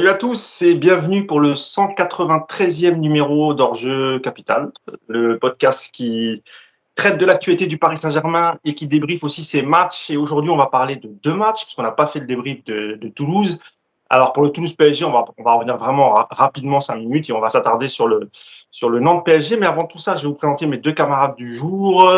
Salut à tous et bienvenue pour le 193e numéro d'Hors-jeu Capital, le podcast qui traite de l'actualité du Paris Saint-Germain et qui débriefe aussi ses matchs. Et aujourd'hui, on va parler de deux matchs, parce qu'on n'a pas fait le débrief de Toulouse. Alors pour le Toulouse PSG, on va revenir vraiment rapidement 5 minutes et on va s'attarder sur le Nantes PSG. Mais avant tout ça, je vais vous présenter mes deux camarades du jour.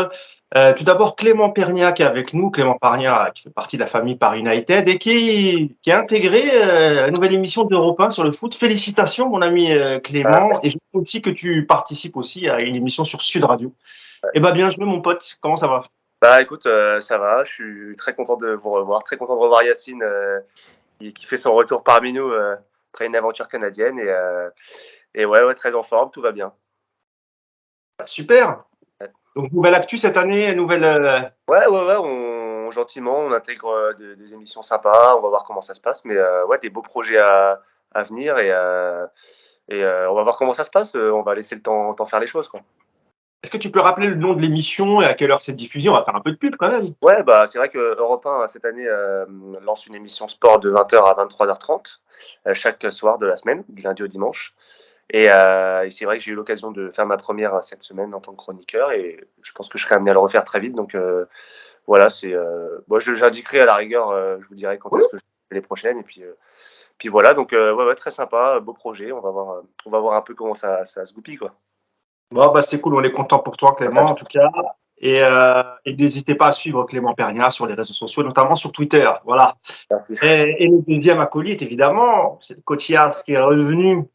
Tout d'abord, Clément Pernia qui est avec nous. Clément Pernia qui fait partie de la famille Paris United et qui a intégré la nouvelle émission d'Europe 1 sur le foot. Félicitations mon ami Clément. Et je sais aussi que tu participes aussi à une émission sur Sud Radio. Eh ben bien joué mon pote, comment ça va? Écoute, ça va, je suis très content de vous revoir, très content de revoir Yacine qui fait son retour parmi nous après une aventure canadienne et ouais, très en forme, tout va bien. Super. Donc nouvelle actu cette année, nouvelle. Ouais, gentiment, on intègre des émissions sympas, on va voir comment ça se passe, mais ouais, des beaux projets à venir et on va voir comment ça se passe. On va laisser le temps faire les choses, quoi. Est-ce que tu peux rappeler le nom de l'émission et à quelle heure c'est diffusé? On va faire un peu de pub quand même. Ouais, c'est vrai que Europe 1 cette année lance une émission sport de 20h à 23h30 chaque soir de la semaine, du lundi au dimanche. Et c'est vrai que j'ai eu l'occasion de faire ma première cette semaine en tant que chroniqueur et je pense que je serai amené à le refaire très vite. Donc voilà, moi j'indiquerai à la rigueur, je vous dirai quand est-ce que je fais les prochaines et puis voilà. Donc ouais, très sympa, beau projet. On va voir un peu comment ça se goupille, quoi. Bon, c'est cool, on est content pour toi Clément en tout cas. Et n'hésitez pas à suivre Clément Pernia sur les réseaux sociaux, notamment sur Twitter. Voilà. Merci. Et le deuxième acolyte, évidemment, c'est le coach Yas qui est revenu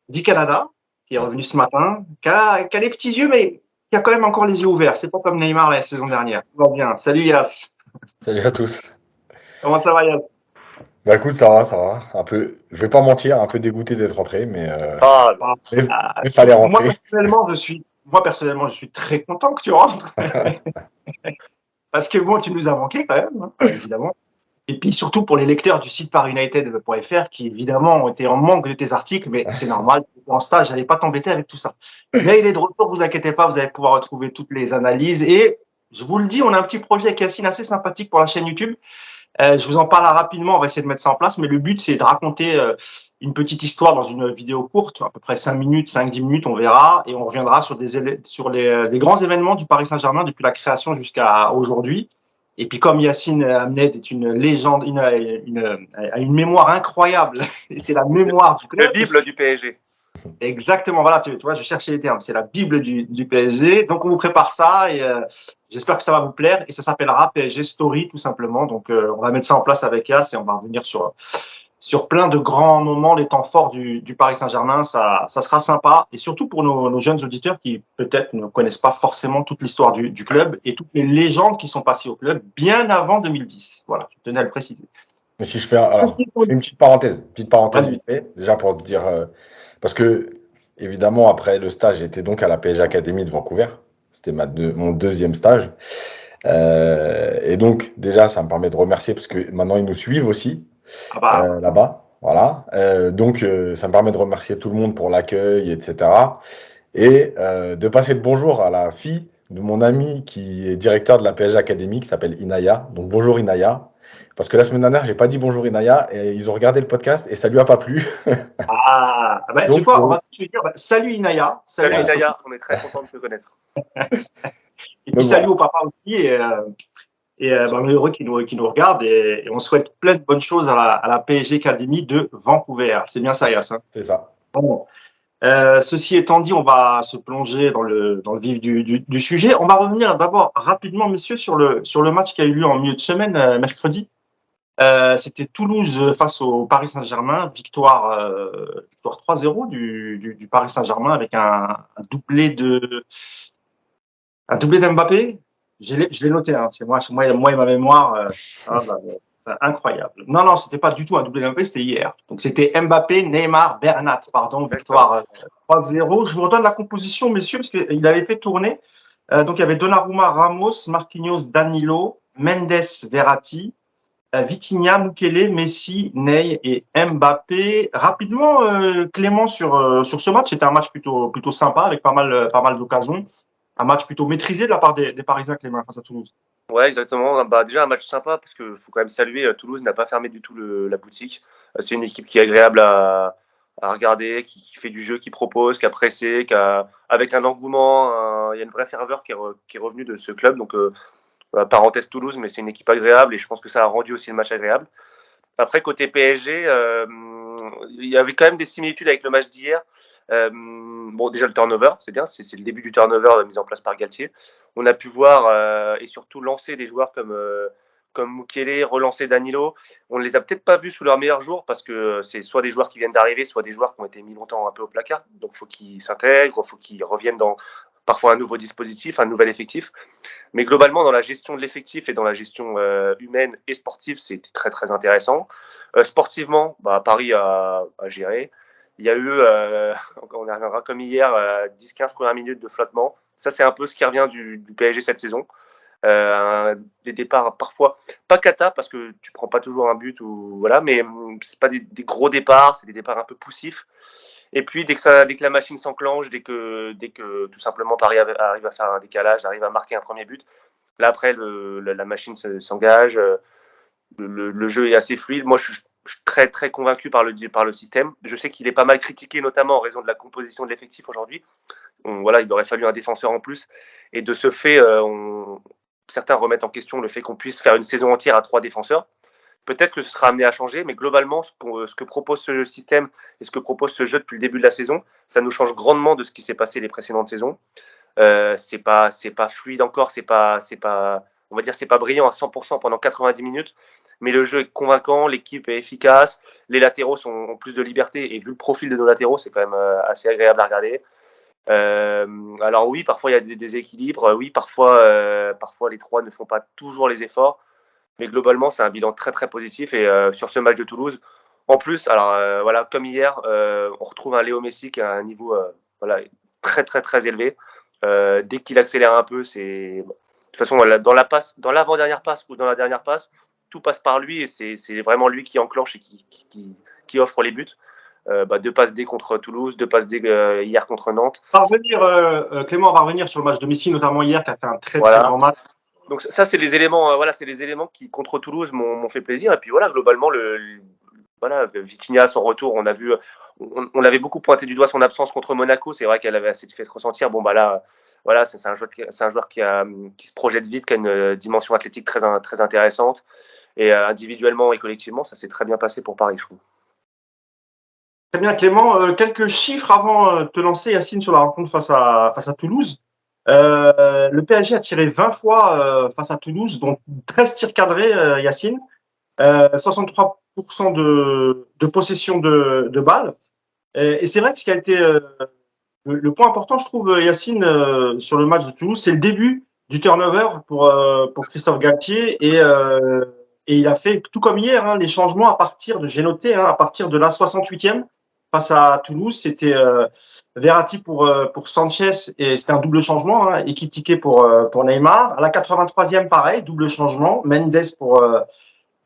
du Canada, qui est revenu ce matin, qui a les petits yeux, mais qui a quand même encore les yeux ouverts. C'est pas comme Neymar la saison dernière. Tout va bien. Salut Yas. Salut à tous. Comment ça va Yas? Écoute, ça va. Un peu, je vais pas mentir, un peu dégoûté d'être rentré, mais fallait rentrer. Moi, personnellement, je suis très content que tu rentres. Parce que bon, tu nous as manqué quand même, hein, évidemment. Et puis surtout pour les lecteurs du site parisunited.fr qui évidemment ont été en manque de tes articles, mais c'est normal, en stage, j'allais pas t'embêter avec tout ça. Mais il est de retour, vous inquiétez pas, vous allez pouvoir retrouver toutes les analyses. Et je vous le dis, on a un petit projet avec Yacine assez sympathique pour la chaîne YouTube. Je vous en parle rapidement, on va essayer de mettre ça en place, mais le but c'est de raconter une petite histoire dans une vidéo courte, à peu près 5 minutes, 5-10 minutes, on verra, et on reviendra sur les grands événements du Paris Saint-Germain depuis la création jusqu'à aujourd'hui. Et puis comme Yacine Amned est une légende, a une mémoire incroyable, et c'est la mémoire du club. La Bible du PSG. Exactement, voilà, tu vois, je cherchais les termes, c'est la Bible du PSG. Donc on vous prépare ça et j'espère que ça va vous plaire et ça s'appellera PSG Story tout simplement. Donc on va mettre ça en place avec Yas et on va revenir sur plein de grands moments, les temps forts du Paris Saint-Germain. Ça sera sympa et surtout pour nos jeunes auditeurs qui peut-être ne connaissent pas forcément toute l'histoire du club et toutes les légendes qui sont passées au club bien avant 2010. Voilà, je tenais à le préciser. Mais si je fais une petite parenthèse vite fait, déjà pour te dire, parce que évidemment après le stage, j'étais donc à la PSG Academy de Vancouver. C'était mon deuxième stage. Et donc déjà, ça me permet de remercier parce que maintenant ils nous suivent aussi là-bas. Voilà. Donc ça me permet de remercier tout le monde pour l'accueil, etc. Et de passer le bonjour à la fille de mon ami qui est directeur de la PSG Academy, qui s'appelle Inaya. Donc bonjour Inaya. Parce que la semaine dernière, j'ai pas dit bonjour Inaya et ils ont regardé le podcast et ça lui a pas plu. Donc, tu vois, on va te dire salut Inaya. Salut Inaya, on est très content de te connaître. Et puis salut au papa aussi et on est heureux qu'ils nous regardent et on souhaite plein de bonnes choses à la PSG Academy de Vancouver. C'est bien ça, Yass, hein? C'est ça. Bon. Ceci étant dit, on va se plonger dans le vif du sujet. On va revenir d'abord rapidement, messieurs, sur le match qui a eu lieu en milieu de semaine, mercredi. C'était Toulouse face au Paris Saint-Germain, victoire 3-0 du Paris Saint-Germain avec un doublé d'Mbappé. Je l'ai noté, hein, c'est moi et ma mémoire, incroyable. Non, c'était pas du tout un doublé d'Mbappé, c'était hier. Donc c'était Mbappé, Neymar, Bernat, victoire 3-0. Je vous redonne la composition, messieurs, parce qu'il avait fait tourner. Donc il y avait Donnarumma, Ramos, Marquinhos, Danilo, Mendes, Verratti, Vitinha, Mukele, Messi, Ney et Mbappé. Rapidement, Clément, sur ce match, c'était un match plutôt sympa avec pas mal d'occasions. Un match plutôt maîtrisé de la part des Parisiens, Clément, face à Toulouse. Ouais, exactement. Déjà un match sympa parce qu'il faut quand même saluer, Toulouse n'a pas fermé du tout la boutique. C'est une équipe qui est agréable à regarder, qui fait du jeu, qui propose, qui a pressé, avec un engouement, il y a une vraie ferveur qui est revenue de ce club. Donc, parenthèse Toulouse, mais c'est une équipe agréable et je pense que ça a rendu aussi le match agréable. Après, côté PSG, il y avait quand même des similitudes avec le match d'hier. Bon, déjà le turnover, c'est bien, c'est le début du turnover mis en place par Galtier. On a pu voir et surtout lancer des joueurs comme Mukele, relancer Danilo. On ne les a peut-être pas vus sous leur meilleur jour parce que c'est soit des joueurs qui viennent d'arriver, soit des joueurs qui ont été mis longtemps un peu au placard. Donc il faut qu'ils s'intègrent, il faut qu'ils reviennent dans parfois un nouveau dispositif, un nouvel effectif. Mais globalement, dans la gestion de l'effectif et dans la gestion humaine et sportive, c'était très très intéressant. Sportivement, Paris a géré. Il y a eu, on reviendra comme hier, 10-15 premières minutes de flottement. Ça, c'est un peu ce qui revient du PSG cette saison. Des départs parfois pas cata parce que tu prends pas toujours un but ou voilà, mais c'est pas des gros départs, c'est des départs un peu poussifs. Et puis dès que la machine s'enclenche, dès que tout simplement Paris arrive à faire un décalage, arrive à marquer un premier but, là après la machine s'engage, le jeu est assez fluide. Moi je suis très très convaincu par le système. Je sais qu'il est pas mal critiqué notamment en raison de la composition de l'effectif aujourd'hui. Voilà, il aurait fallu un défenseur en plus et de ce fait certains remettent en question le fait qu'on puisse faire une saison entière à 3 défenseurs. Peut-être que ce sera amené à changer, mais globalement, ce que propose ce système et ce que propose ce jeu depuis le début de la saison, ça nous change grandement de ce qui s'est passé les précédentes saisons. C'est pas fluide encore, on va dire, c'est pas brillant à 100% pendant 90 minutes, mais le jeu est convaincant, l'équipe est efficace, les latéraux ont plus de liberté et vu le profil de nos latéraux, c'est quand même assez agréable à regarder. Alors oui, parfois il y a des déséquilibres, oui, parfois les 3 ne font pas toujours les efforts. Mais globalement, c'est un bilan très très positif. Et sur ce match de Toulouse, en plus, alors voilà, comme hier, on retrouve un Léo Messi qui a un niveau voilà, très très très élevé. Dès qu'il accélère un peu, de toute façon dans l'avant-dernière passe ou dans la dernière passe, tout passe par lui et c'est vraiment lui qui enclenche et qui offre les buts. 2 passes D contre Toulouse, 2 passes D hier contre Nantes. Clément va revenir sur le match de Messi, notamment hier, qui a fait un très grand match. Donc ça, c'est les éléments, qui contre Toulouse m'ont fait plaisir. Et puis voilà, globalement, voilà, Vitinha, son retour, on avait beaucoup pointé du doigt son absence contre Monaco. C'est vrai qu'elle avait assez fait ressentir. Bon là, voilà, c'est un joueur qui se projette vite, qui a une dimension athlétique très très intéressante. Et individuellement et collectivement, ça s'est très bien passé pour Paris, je trouve. Très bien, Clément. Quelques chiffres avant de te lancer, Yacine, sur la rencontre face à Toulouse. Le PSG a tiré 20 fois face à Toulouse, dont 13 tirs cadrés, Yacine. 63% de possession de balles. Et c'est vrai que ce qui a été le point important, je trouve, Yacine, sur le match de Toulouse, c'est le début du turnover pour Christophe Galtier. Et il a fait, tout comme hier, les changements à partir de, j'ai noté, à partir de la 68e face à Toulouse, c'était Verratti pour Sanchez et c'était un double changement, et Ekitike pour Neymar. À la 83e, pareil, double changement. Mendes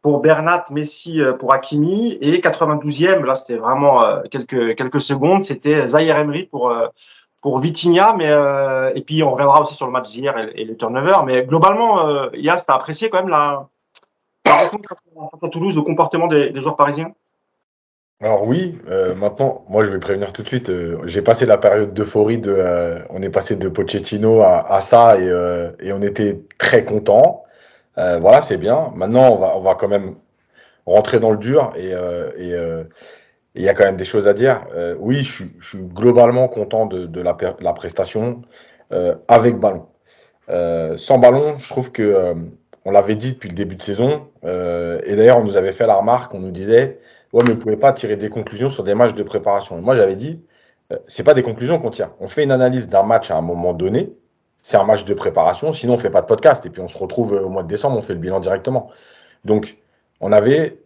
pour Bernat, Messi pour Hakimi, et 92e, là c'était vraiment quelques secondes, c'était Zahir Emery pour Vitinha, et puis on reviendra aussi sur le match d'hier et le turnover, mais globalement, Yas, t'as apprécié quand même la rencontre à Toulouse, le comportement des joueurs parisiens? Alors oui, maintenant, moi je vais prévenir tout de suite, j'ai passé la période d'euphorie on est passé de Pochettino à ça et on était très contents. Voilà, c'est bien. Maintenant, on va quand même rentrer dans le dur et il y a quand même des choses à dire. Oui, je suis globalement content de la prestation avec ballon. Sans ballon, je trouve que on l'avait dit depuis le début de saison, et d'ailleurs on nous avait fait la remarque, on nous disait ouais mais vous pouvez pas tirer des conclusions sur des matchs de préparation. Et moi j'avais dit c'est pas des conclusions qu'on tire. On fait une analyse d'un match à un moment donné, c'est un match de préparation, sinon on fait pas de podcast et puis on se retrouve au mois de décembre, on fait le bilan directement. Donc on avait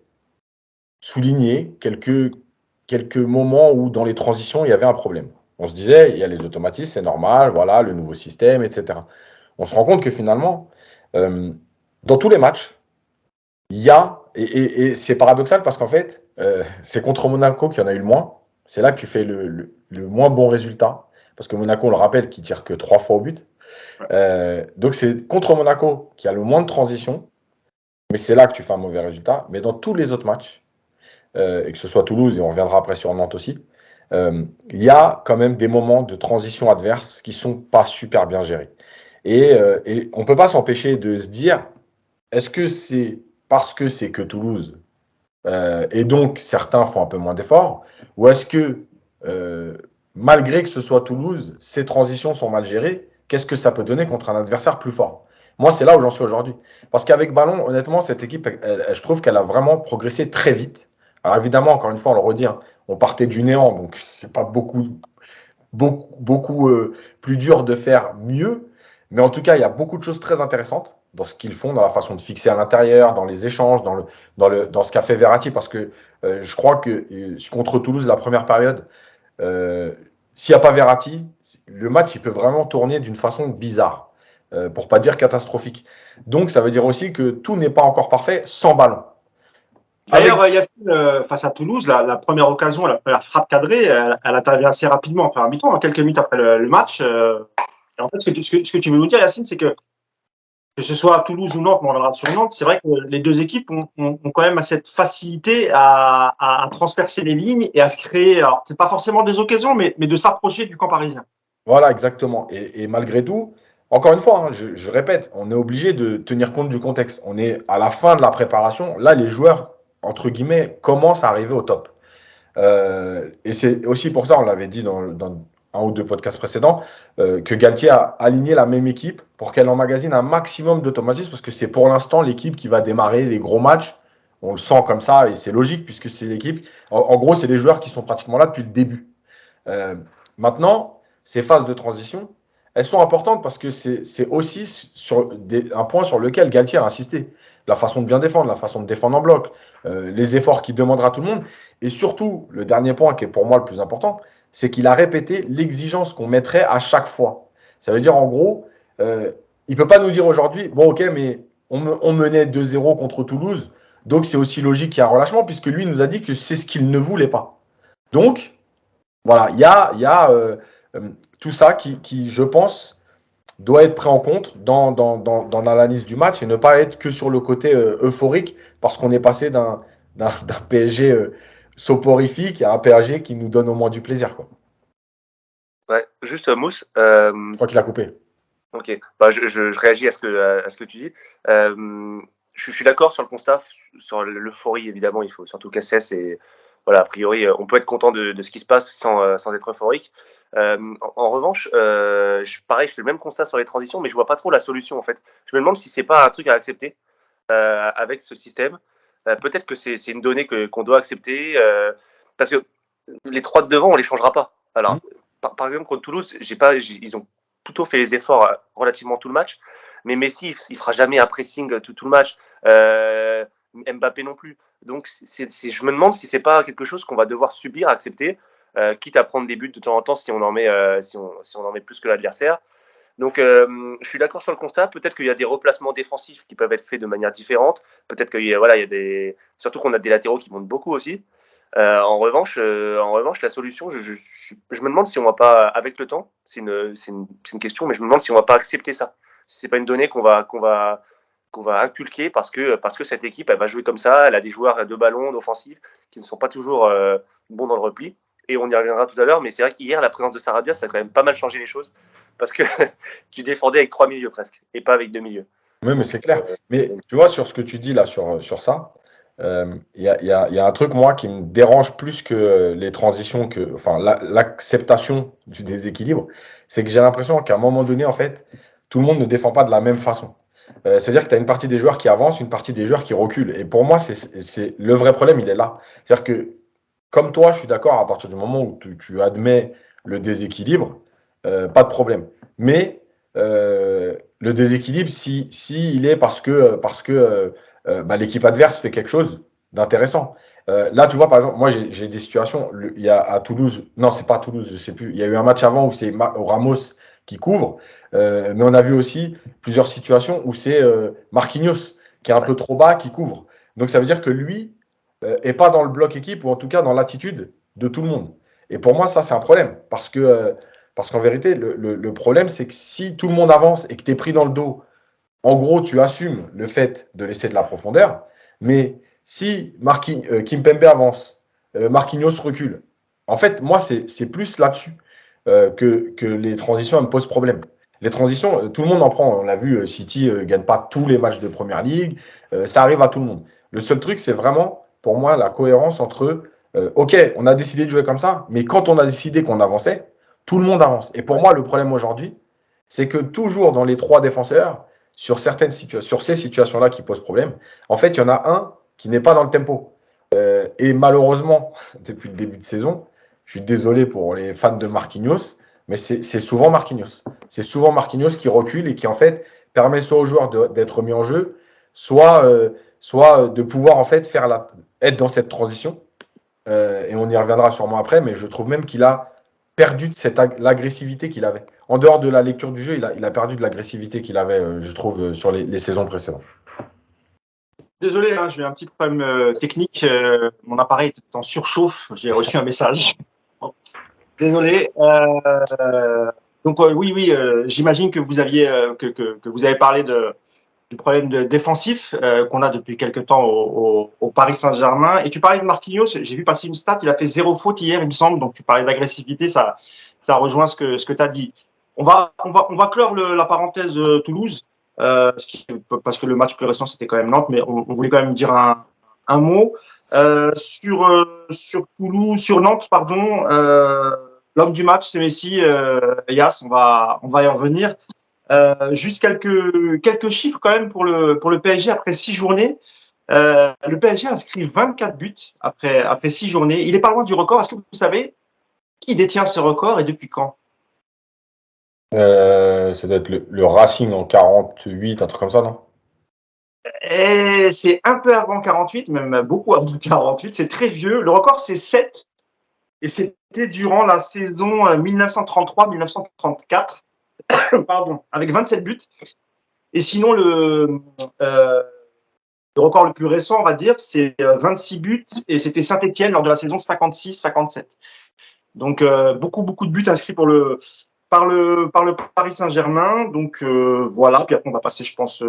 souligné quelques moments où dans les transitions il y avait un problème. On se disait il y a les automatismes, c'est normal, voilà le nouveau système, etc. On se rend compte que finalement, dans tous les matchs, il y a, et c'est paradoxal parce qu'en fait, c'est contre Monaco qu'il y en a eu le moins. C'est là que tu fais le moins bon résultat. Parce que Monaco, on le rappelle, qui tire que 3 fois au but. Donc, c'est contre Monaco qui a le moins de transition, mais c'est là que tu fais un mauvais résultat. Mais dans tous les autres matchs, et que ce soit Toulouse, et on reviendra après sur Nantes aussi, il y a quand même des moments de transition adverse qui sont pas super bien gérés. Et on ne peut pas s'empêcher de se dire, est-ce que c'est parce que c'est que Toulouse et donc certains font un peu moins d'efforts, ou est-ce que malgré que ce soit Toulouse, ces transitions sont mal gérées, qu'est-ce que ça peut donner contre un adversaire plus fort? Moi, c'est là où j'en suis aujourd'hui. Parce qu'avec ballon, honnêtement, cette équipe, je trouve qu'elle a vraiment progressé très vite. Alors évidemment, encore une fois, on le redit, hein, on partait du néant, donc c'est pas beaucoup plus dur de faire mieux. Mais en tout cas, il y a beaucoup de choses très intéressantes dans ce qu'ils font, dans la façon de fixer à l'intérieur, dans les échanges, dans ce qu'a fait Verratti. Parce que je crois que contre Toulouse, la première période, s'il n'y a pas Verratti, le match il peut vraiment tourner d'une façon bizarre, pour pas dire catastrophique. Donc ça veut dire aussi que tout n'est pas encore parfait sans ballon. D'ailleurs, Yacine, face à Toulouse, la première occasion, la première frappe cadrée, elle intervient assez rapidement, enfin, à mi-temps, quelques minutes après le match. Et en fait, ce que tu veux nous dire, Yacine, c'est que ce soit à Toulouse ou Nantes, mais on reviendra sur Nantes, c'est vrai que les deux équipes ont quand même cette facilité à transpercer les lignes et à se créer, alors c'est pas forcément des occasions, mais de s'approcher du camp parisien. Voilà, exactement. Et malgré tout, encore une fois, hein, je répète, on est obligé de tenir compte du contexte. On est à la fin de la préparation. Là, les joueurs, entre guillemets, commencent à arriver au top. Et c'est aussi pour ça, on l'avait dit dans un ou deux podcasts précédents, que Galtier a aligné la même équipe pour qu'elle emmagasine un maximum d'automatisme, parce que c'est pour l'instant l'équipe qui va démarrer les gros matchs. On le sent comme ça, et c'est logique, puisque c'est l'équipe. En gros, c'est les joueurs qui sont pratiquement là depuis le début. Maintenant, ces phases de transition, elles sont importantes parce que c'est aussi un point sur lequel Galtier a insisté. La façon de bien défendre, la façon de défendre en bloc, les efforts qu'il demandera à tout le monde. Et surtout, le dernier point qui est pour moi le plus important, c'est qu'il a répété l'exigence qu'on mettrait à chaque fois. Ça veut dire en gros, il ne peut pas nous dire aujourd'hui, bon ok, mais on menait 2-0 contre Toulouse, donc c'est aussi logique qu'il y ait un relâchement, puisque lui nous a dit que c'est ce qu'il ne voulait pas. Donc, voilà, il y a tout ça qui, je pense, doit être pris en compte dans l'analyse du match et ne pas être que sur le côté euphorique parce qu'on est passé d'un PSG soporifique à un PSG qui nous donne au moins du plaisir, quoi. Ouais, juste Mousse. Je crois qu'il a coupé. Ok, bah, je réagis à ce que tu dis. Je suis d'accord sur le constat, sur l'euphorie évidemment, il faut surtout casser. Et voilà, a priori, on peut être content de ce qui se passe sans être euphorique. En revanche, pareil, je fais le même constat sur les transitions, mais je vois pas trop la solution en fait. Je me demande si c'est pas un truc à accepter avec ce système. Peut-être que c'est une donnée qu'on doit accepter parce que les trois de devant, on les changera pas. Alors, par exemple contre Toulouse, ils ont plutôt fait les efforts relativement tout le match, mais Messi, il fera jamais un pressing tout le match. Mbappé non plus. Donc, je me demande si c'est pas quelque chose qu'on va devoir subir, accepter, quitte à prendre des buts de temps en temps si on en met, si on en met plus que l'adversaire. Donc, je suis d'accord sur le constat. Peut-être qu'il y a des replacements défensifs qui peuvent être faits de manière différente. Peut-être qu'il y a surtout qu'on a des latéraux qui montent beaucoup aussi. En revanche, la solution, je me demande si on va pas, avec le temps, c'est une question, mais je me demande si on va pas accepter ça. Si c'est pas une donnée qu'on va inculquer parce que cette équipe, elle va jouer comme ça, elle a des joueurs de ballon, d'offensif, qui ne sont pas toujours bons dans le repli. Et on y reviendra tout à l'heure, mais c'est vrai qu'hier, la présence de Sarabia, ça a quand même pas mal changé les choses, parce que tu défendais avec 3 milieux presque, et pas avec 2 milieux. Oui, mais c'est clair. Mais tu vois, sur ce que tu dis là, sur ça, il y a un truc, moi, qui me dérange plus que les transitions, enfin, l'acceptation du déséquilibre, c'est que j'ai l'impression qu'à un moment donné, en fait, tout le monde ne défend pas de la même façon. C'est-à-dire que tu as une partie des joueurs qui avancent, une partie des joueurs qui reculent. Et pour moi, c'est le vrai problème, il est là. C'est-à-dire que, comme toi, je suis d'accord, à partir du moment où tu admets le déséquilibre, pas de problème. Mais le déséquilibre, si il est parce que l'équipe adverse fait quelque chose d'intéressant. Là, tu vois, par exemple, moi, j'ai des situations. Il y a à Toulouse, non, c'est pas à Toulouse, je sais plus. Il y a eu un match avant où c'est Ramos qui couvre, mais on a vu aussi plusieurs situations où c'est Marquinhos qui est un peu trop bas qui couvre. Donc, ça veut dire que lui est pas dans le bloc équipe ou en tout cas dans l'attitude de tout le monde. Et pour moi, ça, c'est un problème parce que Parce qu'en vérité, le problème, c'est que si tout le monde avance et que tu es pris dans le dos, en gros, tu assumes le fait de laisser de la profondeur. Mais si Kimpembe avance, Marquinhos recule, en fait, moi, c'est plus là-dessus que les transitions elles me posent problème. Les transitions, tout le monde en prend. On l'a vu, City ne gagne pas tous les matchs de Première Ligue. Ça arrive à tout le monde. Le seul truc, c'est vraiment, pour moi, la cohérence entre OK, on a décidé de jouer comme ça, mais quand on a décidé qu'on avançait, tout le monde avance. Et pour moi, le problème aujourd'hui, c'est que toujours dans les trois défenseurs, sur ces situations-là qui posent problème, en fait, il y en a un qui n'est pas dans le tempo. Et malheureusement, depuis le début de saison, je suis désolé pour les fans de Marquinhos, mais c'est souvent Marquinhos. C'est souvent Marquinhos qui recule et qui, en fait, permet soit aux joueurs d'être mis en jeu, soit de pouvoir, en fait, être dans cette transition. Et on y reviendra sûrement après, mais je trouve même qu'il a perdu de l'agressivité qu'il avait. En dehors de la lecture du jeu, il a perdu de l'agressivité qu'il avait, je trouve, sur les saisons précédentes. Désolé, hein, j'ai eu un petit problème technique. Mon appareil était en surchauffe. J'ai reçu un message. Désolé. Donc oui, j'imagine que vous aviez que vous avez parlé du problème défensif qu'on a depuis quelques temps au Paris Saint-Germain. Et tu parlais de Marquinhos. J'ai vu passer une stat. Il a fait 0 faute hier, il me semble. Donc tu parlais d'agressivité. Ça rejoint ce que tu as dit. On va clore la parenthèse Toulouse. Parce que le match plus récent c'était quand même Nantes, mais on voulait quand même dire un mot sur Toulouse, sur Nantes, pardon. L'homme du match, c'est Messi. Yas, on va y revenir. Juste quelques chiffres quand même pour le PSG après 6 journées. Le PSG a inscrit 24 buts après 6 journées. Il est pas loin du record. Est-ce que vous savez qui détient ce record et depuis quand? Ça doit être le Racing en 48, un truc comme ça, non? Et c'est un peu avant 48, même beaucoup avant 48. C'est très vieux. Le record, c'est 7. Et c'était durant la saison 1933-1934, pardon, avec 27 buts. Et sinon, le record le plus récent, on va dire, c'est 26 buts. Et c'était Saint-Etienne lors de la saison 56-57. Donc, beaucoup de buts inscrits par le Paris Saint-Germain. Donc voilà, puis après on va passer, je pense,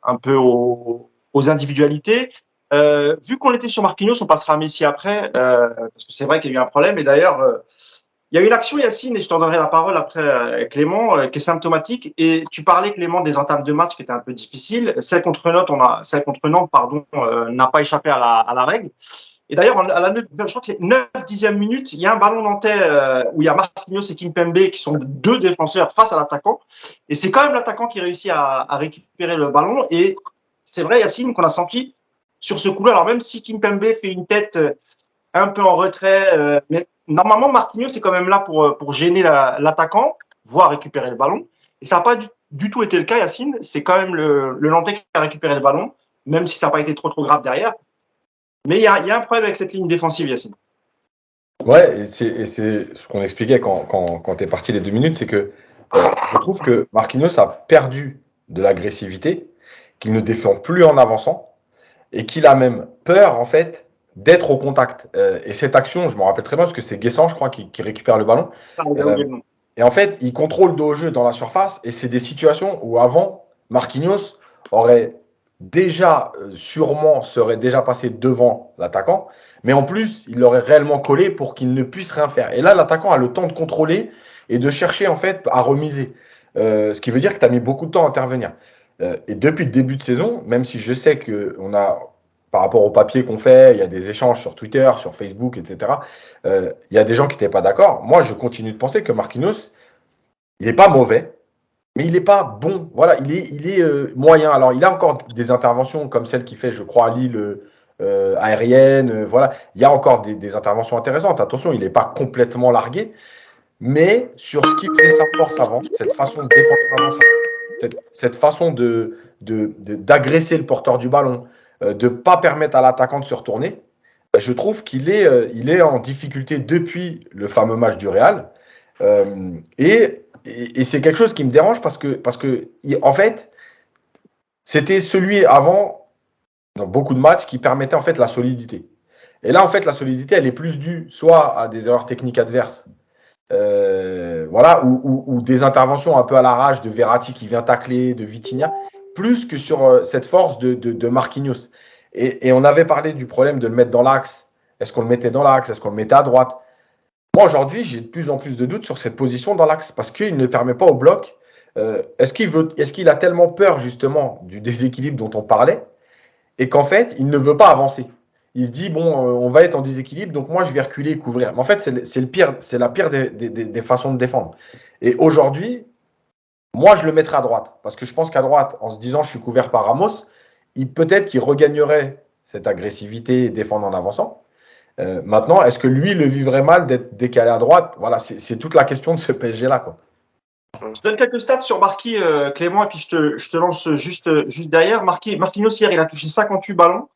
un peu aux individualités. Vu qu'on était sur Marquinhos, on passera à Messi après, parce que c'est vrai qu'il y a eu un problème. Et d'ailleurs, il y a eu une action, Yacine, et je t'en donnerai la parole après, Clément, qui est symptomatique. Et tu parlais, Clément, des entames de match qui étaient un peu difficiles. Celle contre Nantes, n'a pas échappé à la règle. Et d'ailleurs, à la 9-10e minute, il y a un ballon nantais où il y a Marquinhos et Kimpembe qui sont deux défenseurs face à l'attaquant. Et c'est quand même l'attaquant qui réussit à récupérer le ballon. Et c'est vrai, Yacine, qu'on a senti sur ce coup-là. Alors même si Kimpembe fait une tête un peu en retrait, mais normalement, Marquinhos est quand même là pour gêner l'attaquant, voire récupérer le ballon. Et ça n'a pas du tout été le cas, Yacine. C'est quand même le Nantais qui a récupéré le ballon, même si ça n'a pas été trop grave derrière. Mais il y a un problème avec cette ligne défensive, Yacine. Ouais, et c'est ce qu'on expliquait quand tu es parti les 2 minutes, c'est que je trouve que Marquinhos a perdu de l'agressivité, qu'il ne défend plus en avançant, et qu'il a même peur, en fait, d'être au contact. Et cette action, je me rappelle très bien, parce que c'est Guessant, je crois, qui récupère le ballon. Et en fait, il contrôle le dos au jeu dans la surface, et c'est des situations où avant, Marquinhos aurait serait déjà passé devant l'attaquant, mais en plus, il l'aurait réellement collé pour qu'il ne puisse rien faire. Et là, l'attaquant a le temps de contrôler et de chercher en fait à remiser. Ce qui veut dire que tu as mis beaucoup de temps à intervenir. Et depuis le début de saison, même si je sais qu'on a, par rapport au papier qu'on fait, il y a des échanges sur Twitter, sur Facebook, etc., il y a des gens qui n'étaient pas d'accord. Moi, je continue de penser que Marquinhos, il n'est pas mauvais, mais il n'est pas bon. Voilà, il est moyen. Alors, il a encore des interventions comme celle qu'il fait, je crois, à Lille, aérienne. Voilà, il y a encore des interventions intéressantes. Attention, il n'est pas complètement largué. Mais sur ce qui faisait sa force avant, cette façon de défendre avant, cette façon d'agresser le porteur du ballon, de ne pas permettre à l'attaquant de se retourner, je trouve qu'il est en difficulté depuis le fameux match du Real. Et c'est quelque chose qui me dérange parce que en fait, c'était celui avant, dans beaucoup de matchs, qui permettait en fait la solidité. Et là, en fait, la solidité, elle est plus due soit à des erreurs techniques adverses, voilà, ou des interventions un peu à l'arrache de Verratti qui vient tacler, de Vitinha, plus que sur cette force de Marquinhos. Et on avait parlé du problème de le mettre dans l'axe. Est-ce qu'on le mettait dans l'axe? Est-ce qu'on le mettait à droite? Moi, aujourd'hui, j'ai de plus en plus de doutes sur cette position dans l'axe parce qu'il ne permet pas au bloc. Est-ce qu'il a tellement peur, justement, du déséquilibre dont on parlait et qu'en fait, il ne veut pas avancer? Il se dit, bon, on va être en déséquilibre, donc moi, je vais reculer et couvrir. Mais en fait, c'est la pire des façons de défendre. Et aujourd'hui, moi, je le mettrais à droite parce que je pense qu'à droite, en se disant, je suis couvert par Ramos, peut-être qu'il regagnerait cette agressivité et défendre en avançant. Maintenant, est-ce que lui le vivrait mal d'être décalé à droite? Voilà, c'est toute la question de ce PSG-là, quoi. Je donne quelques stats sur Marquis, Clément, et puis je te lance juste derrière. Marquinhos, hier, il a touché 58 ballons.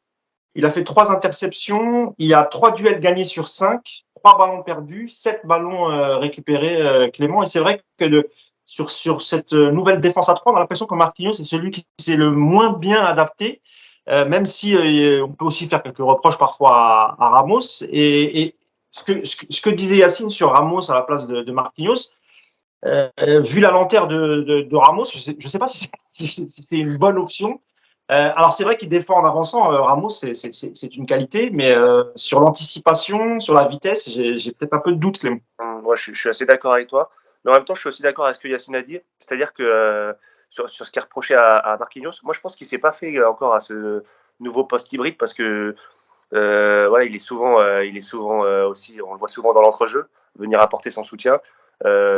Il a fait 3 interceptions. Il y a 3 duels gagnés sur 5, 3 ballons perdus, 7 ballons récupérés, Clément. Et c'est vrai que sur cette nouvelle défense à 3, on a l'impression que Marquinhos est celui qui s'est le moins bien adapté, même si on peut aussi faire quelques reproches parfois à Ramos. Et ce que disait Yacine sur Ramos à la place de Marquinhos, vu la lenteur de Ramos, je sais pas si c'est une bonne option. Alors c'est vrai qu'il défend en avançant, Ramos, c'est une qualité, mais sur l'anticipation, sur la vitesse, j'ai peut-être un peu de doute, Clément. Moi, je suis assez d'accord avec toi, mais en même temps, je suis aussi d'accord avec ce que Yacine a dit, c'est-à-dire que sur ce qui est reproché à Marquinhos, moi je pense qu'il s'est pas fait encore à ce nouveau poste hybride parce que voilà, il est souvent aussi, on le voit souvent dans l'entrejeu, venir apporter son soutien,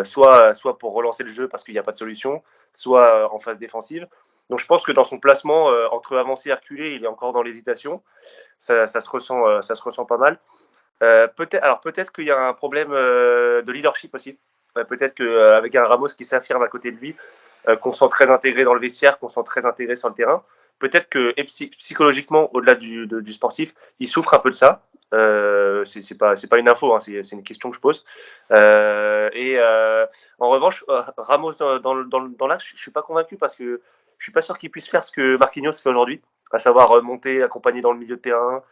soit pour relancer le jeu parce qu'il n'y a pas de solution, soit en phase défensive. Donc je pense que dans son placement entre avancé et reculé, il est encore dans l'hésitation. Ça se ressent pas mal. Peut-être qu'il y a un problème de leadership aussi. Peut-être qu'avec un Ramos qui s'affirme à côté de lui, qu'on sent très intégré dans le vestiaire, qu'on sent très intégré sur le terrain, peut-être que psychologiquement, au-delà du sportif, il souffre un peu de ça. C'est pas une info, hein, c'est une question que je pose. En revanche, Ramos dans l'axe, je suis pas convaincu parce que je suis pas sûr qu'il puisse faire ce que Marquinhos fait aujourd'hui, à savoir monter, accompagner dans le milieu de terrain,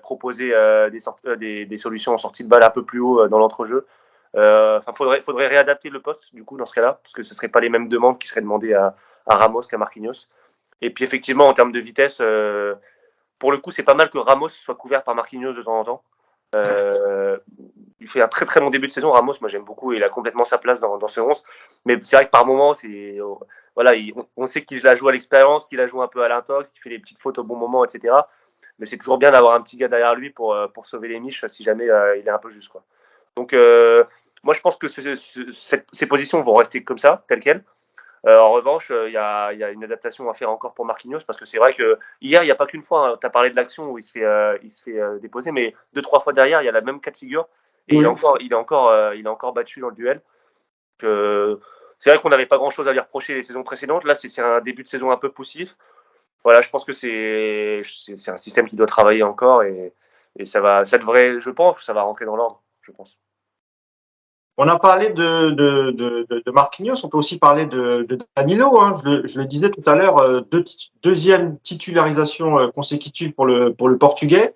proposer des solutions en sortie de balle un peu plus haut dans l'entrejeu. Faudrait réadapter le poste du coup dans ce cas-là, parce que ce ne seraient pas les mêmes demandes qui seraient demandées à Ramos qu'à Marquinhos. Et puis effectivement, en termes de vitesse, pour le coup, c'est pas mal que Ramos soit couvert par Marquinhos de temps en temps. Il fait un très très bon début de saison. Ramos, moi j'aime beaucoup, il a complètement sa place dans ce 11. Mais c'est vrai que par moments, voilà, on sait qu'il la joue à l'expérience, qu'il la joue un peu à l'intox, qu'il fait des petites fautes au bon moment, etc. Mais c'est toujours bien d'avoir un petit gars derrière lui pour sauver les miches si jamais il est un peu juste, quoi. Donc moi je pense que ces positions vont rester comme ça, telles quelles. En revanche, il y a une adaptation à faire encore pour Marquinhos parce que c'est vrai que hier, il n'y a pas qu'une fois, hein, tu as parlé de l'action où il se fait déposer, mais 2-3 fois derrière, il y a la même cas de figure et il est encore battu dans le duel. C'est vrai qu'on n'avait pas grand-chose à lui reprocher les saisons précédentes. Là, c'est un début de saison un peu poussif. Voilà, je pense que c'est un système qui doit travailler encore et ça devrait, je pense, ça va rentrer dans l'ordre, je pense. On a parlé de Marquinhos, on peut aussi parler de Danilo. Hein. Je le disais tout à l'heure, deuxième titularisation consécutive pour le Portugais,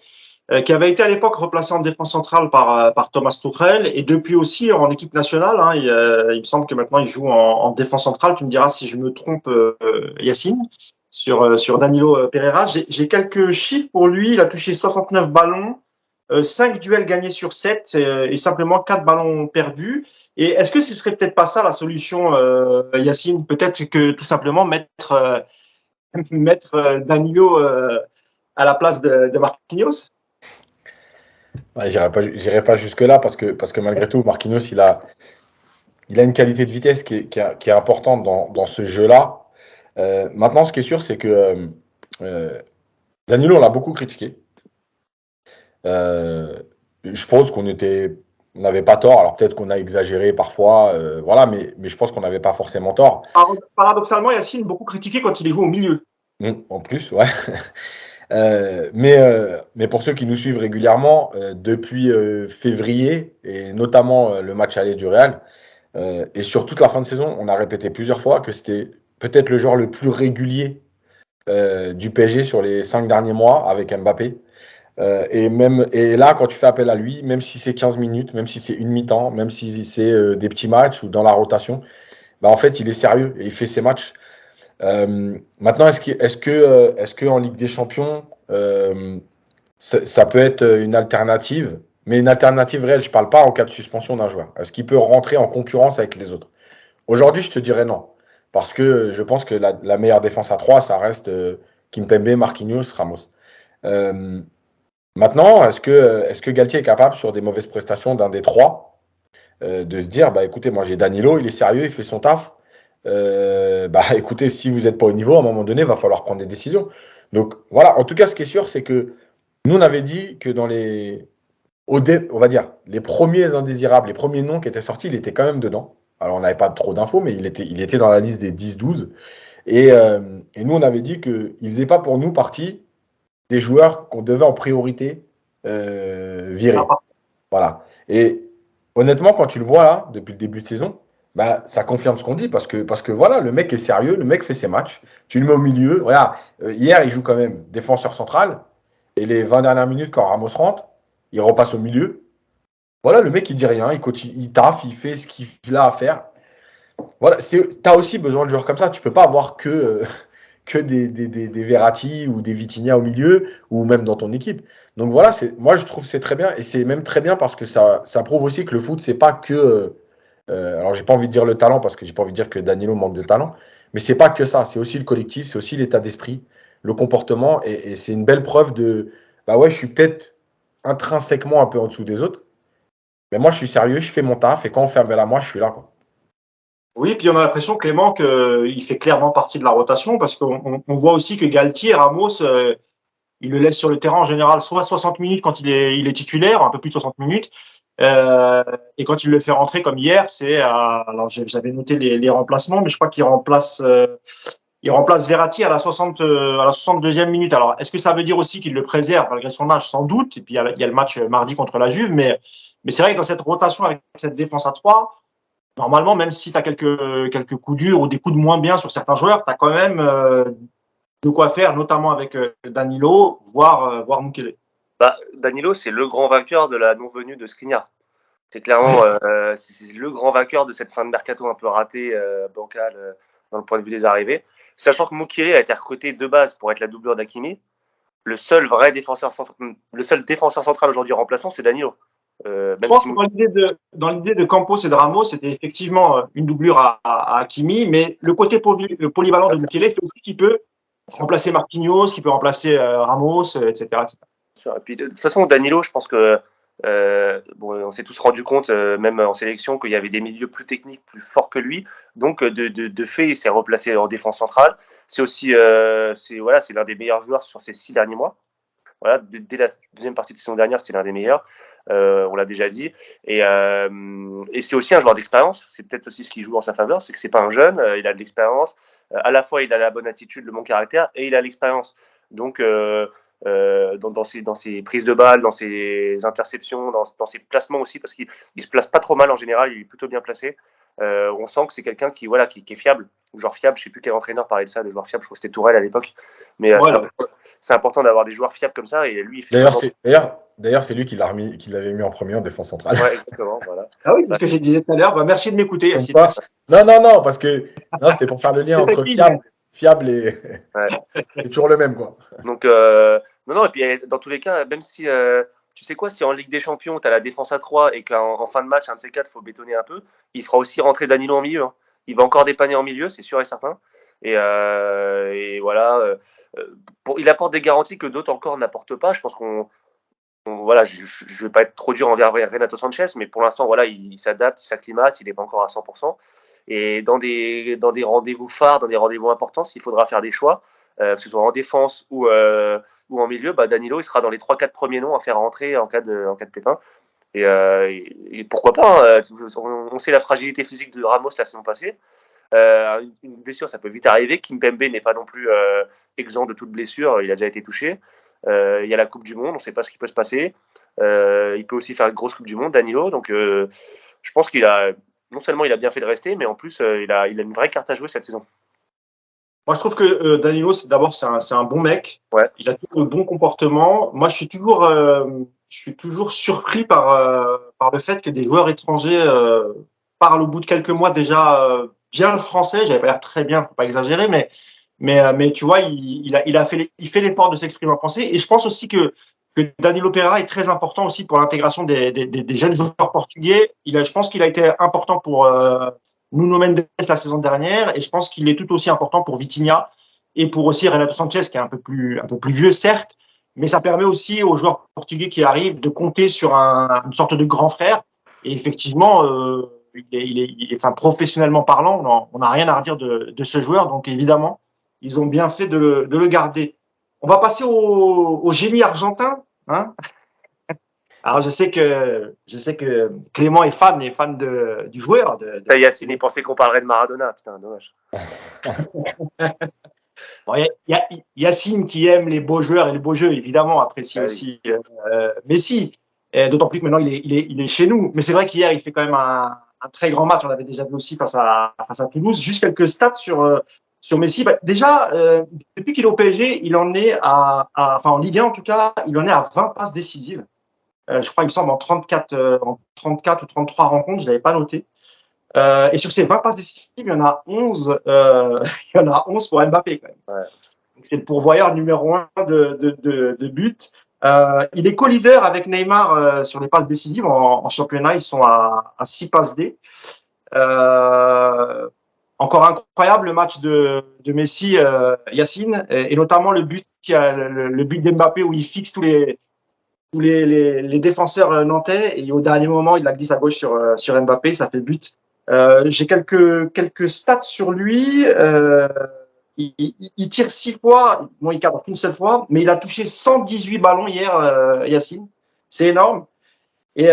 qui avait été à l'époque replacé en défense centrale par Thomas Tuchel et depuis aussi en équipe nationale. Hein, il me semble que maintenant il joue en défense centrale. Tu me diras si je me trompe, Yacine, sur Danilo Pereira. J'ai quelques chiffres pour lui. Il a touché 69 ballons. 5 duels gagnés sur 7 et simplement 4 ballons perdus. Et est-ce que ce serait peut-être pas ça la solution, Yacine? Peut-être que tout simplement mettre Danilo à la place de Marquinhos? Ouais, j'irai pas jusque-là parce que malgré tout, Marquinhos, il a une qualité de vitesse qui est importante dans ce jeu-là. Maintenant, ce qui est sûr, c'est que Danilo, on l'a beaucoup critiqué. Je pense qu'on n'avait pas tort. Alors peut-être qu'on a exagéré parfois, voilà, mais je pense qu'on n'avait pas forcément tort. Paradoxalement, Yacine beaucoup critiqué quand il est joué au milieu. En plus, ouais. Mais pour ceux qui nous suivent régulièrement, depuis février, et notamment le match aller du Real, et sur toute la fin de saison, on a répété plusieurs fois que c'était peut-être le joueur le plus régulier du PSG sur les 5 derniers mois avec Mbappé. Et là, quand tu fais appel à lui, même si c'est 15 minutes, même si c'est une mi-temps, même si c'est des petits matchs ou dans la rotation, bah, en fait, il est sérieux et il fait ses matchs. Maintenant, est-ce que en Ligue des Champions, ça peut être une alternative, mais une alternative réelle, je ne parle pas en cas de suspension d'un joueur. Est-ce qu'il peut rentrer en concurrence avec les autres? Aujourd'hui, je te dirais non. Parce que je pense que la meilleure défense à 3, ça reste Kimpembe, Marquinhos, Ramos. Euh, Maintenant, est-ce que Galtier est capable, sur des mauvaises prestations d'un des trois, de se dire, bah écoutez, moi j'ai Danilo, il est sérieux, il fait son taf. Bah écoutez, si vous n'êtes pas au niveau, à un moment donné, il va falloir prendre des décisions. Donc voilà, en tout cas, ce qui est sûr, c'est que nous, on avait dit que dans on va dire, les premiers indésirables, les premiers noms qui étaient sortis, il était quand même dedans. Alors, on n'avait pas trop d'infos, mais il était dans la liste des 10-12. Et nous, on avait dit qu'il ne faisait pas pour nous partie des joueurs qu'on devait en priorité virer. Voilà. Et honnêtement, quand tu le vois là, depuis le début de saison, bah, ça confirme ce qu'on dit parce que voilà, le mec est sérieux, le mec fait ses matchs. Tu le mets au milieu. Regarde, hier, il joue quand même défenseur central. Et les 20 dernières minutes, quand Ramos rentre, il repasse au milieu. Voilà, le mec, il dit rien, il continue, il taffe, il fait ce qu'il a à faire. Voilà, tu as aussi besoin de joueurs comme ça. Tu peux pas avoir que des Verratti ou des Vitinha au milieu ou même dans ton équipe. Donc voilà, moi je trouve que c'est très bien et c'est même très bien parce que ça prouve aussi que le foot, c'est pas que. Alors j'ai pas envie de dire le talent parce que j'ai pas envie de dire que Danilo manque de talent, mais c'est pas que ça. C'est aussi le collectif, c'est aussi l'état d'esprit, le comportement et c'est une belle preuve de. Bah ouais, je suis peut-être intrinsèquement un peu en dessous des autres, mais moi je suis sérieux, je fais mon taf et quand on fait appel à moi, je suis là, quoi. Oui, puis on a l'impression, Clément, qu'il fait clairement partie de la rotation parce qu'on voit aussi que Galtier, Ramos, il le laisse sur le terrain en général soit 60 minutes quand il est titulaire, un peu plus de 60 minutes, et quand il le fait rentrer comme hier, alors j'avais noté les remplacements, mais je crois il remplace Verratti à la 62e minute. Alors, est-ce que ça veut dire aussi qu'il le préserve malgré son âge? Sans doute. Et puis, il y a le match mardi contre la Juve, mais c'est vrai que dans cette rotation avec cette défense à 3, normalement, même si tu as quelques coups durs ou des coups de moins bien sur certains joueurs, tu as quand même de quoi faire, notamment avec Danilo, voire Mukele. Bah, Danilo, c'est le grand vainqueur de la non-venue de Skriniar. C'est clairement c'est le grand vainqueur de cette fin de mercato un peu ratée, bancale, dans le point de vue des arrivées. Sachant que Mukele a été recruté de base pour être la doublure d'Hakimi. Le seul défenseur central aujourd'hui remplaçant, c'est Danilo. Je pense que dans l'idée de Campos et de Ramos, c'était effectivement une doublure à Hakimi, mais le côté polyvalent de Mukele fait aussi qu'il peut remplacer Marquinhos, qu'il peut remplacer Ramos, etc. Et puis, de toute façon, Danilo, je pense que on s'est tous rendu compte, même en sélection, qu'il y avait des milieux plus techniques, plus forts que lui. Donc, de fait, il s'est replacé en défense centrale. C'est aussi, c'est l'un des meilleurs joueurs sur ces 6 derniers mois. Voilà, dès la deuxième partie de saison dernière, c'était l'un des meilleurs. On l'a déjà dit. Et c'est aussi un joueur d'expérience. C'est peut-être aussi ce qui joue en sa faveur, c'est que c'est pas un jeune. Il a de l'expérience. À la fois, il a la bonne attitude, le bon caractère, et il a l'expérience. Donc, dans ses prises de balles, dans ses interceptions, dans ses placements aussi, parce qu'il se place pas trop mal en général. Il est plutôt bien placé. On sent que c'est quelqu'un qui est fiable. Joueur fiable. Je sais plus quel entraîneur parlait de ça, de joueur fiable. Je crois que c'était Tourelle à l'époque. Mais c'est important d'avoir des joueurs fiables comme ça. Et lui, il fait D'ailleurs, c'est lui qui l'avait mis en premier en défense centrale. Ouais, exactement, voilà. Ah oui, parce que je disais tout à l'heure, merci de m'écouter. Non, parce que c'était pour faire le lien entre fiable et c'est toujours le même, quoi. Donc, non, et puis dans tous les cas, même si, tu sais quoi, si en Ligue des Champions, tu as la défense à 3 et qu'en fin de match, un de ces quatre, il faut bétonner un peu, il fera aussi rentrer Danilo en milieu. Hein. Il va encore dépanner en milieu, c'est sûr et certain. Et voilà, il apporte des garanties que d'autres encore n'apportent pas. Je pense voilà, je ne vais pas être trop dur envers Renato Sanchez, mais pour l'instant, voilà, il s'adapte, il s'acclimate, il n'est pas encore à 100%. Et dans des rendez-vous phares, dans des rendez-vous importants, s'il faudra faire des choix, que ce soit en défense ou en milieu, Danilo, il sera dans les 3-4 premiers noms à faire rentrer en cas de pépin. Et pourquoi pas, hein, on sait la fragilité physique de Ramos la saison passée. Une blessure, ça peut vite arriver. Kimpembe n'est pas non plus exempt de toute blessure, il a déjà été touché. Il y a la Coupe du Monde, on ne sait pas ce qui peut se passer. Il peut aussi faire une grosse Coupe du Monde, Danilo. Donc, je pense non seulement il a bien fait de rester, mais en plus, il a une vraie carte à jouer cette saison. Moi, je trouve que Danilo, d'abord, c'est un bon mec. Ouais. Il a tout le bon comportement. Moi, je suis toujours surpris par le fait que des joueurs étrangers parlent au bout de quelques mois déjà bien le français. J'avais pas l'air très bien, faut pas exagérer, mais tu vois, il fait l'effort de s'exprimer en français. Et je pense aussi que Danilo Pereira est très important aussi pour l'intégration des jeunes joueurs portugais. Je pense qu'il a été important pour Nuno Mendes la saison dernière, et je pense qu'il est tout aussi important pour Vitinha et pour aussi Renato Sanchez, qui est un peu plus vieux, certes, mais ça permet aussi aux joueurs portugais qui arrivent de compter sur une sorte de grand frère. Et effectivement, enfin, professionnellement parlant, on n'a rien à redire de ce joueur, donc évidemment, ils ont bien fait de le garder. On va passer au génie argentin, hein. Alors, je sais que Clément est fan du joueur. Yacine, il pensait qu'on parlerait de Maradona. Putain, dommage. Bon, il y a Yacine qui aime les beaux joueurs et les beaux jeux, évidemment, apprécie aussi Messi. D'autant plus que maintenant, il est chez nous. Mais c'est vrai qu'hier, il fait quand même un très grand match. On l'avait déjà vu aussi face à Toulouse. Juste quelques stats sur Messi. Bah, déjà, depuis qu'il est au PSG, il en est enfin, en Ligue 1 en tout cas, il en est à 20 passes décisives. Je crois, il me semble, en 34 ou 33 rencontres, je ne l'avais pas noté. Et sur ces 20 passes décisives, il y en a 11, il y en a 11 pour Mbappé, quand même. Ouais. C'est le pourvoyeur numéro 1 de buts. Il est co-leader avec Neymar sur les passes décisives. En championnat, ils sont à 6 passes D. Encore incroyable le match de Messi, Yacine, et notamment le but d'Mbappé où il fixe tous les défenseurs nantais, et au dernier moment, il la glisse à gauche sur Mbappé, ça fait but. J'ai quelques stats sur lui. Il tire 6 fois, bon, il cadre qu'une seule fois, mais il a touché 118 ballons hier, Yacine. C'est énorme. Et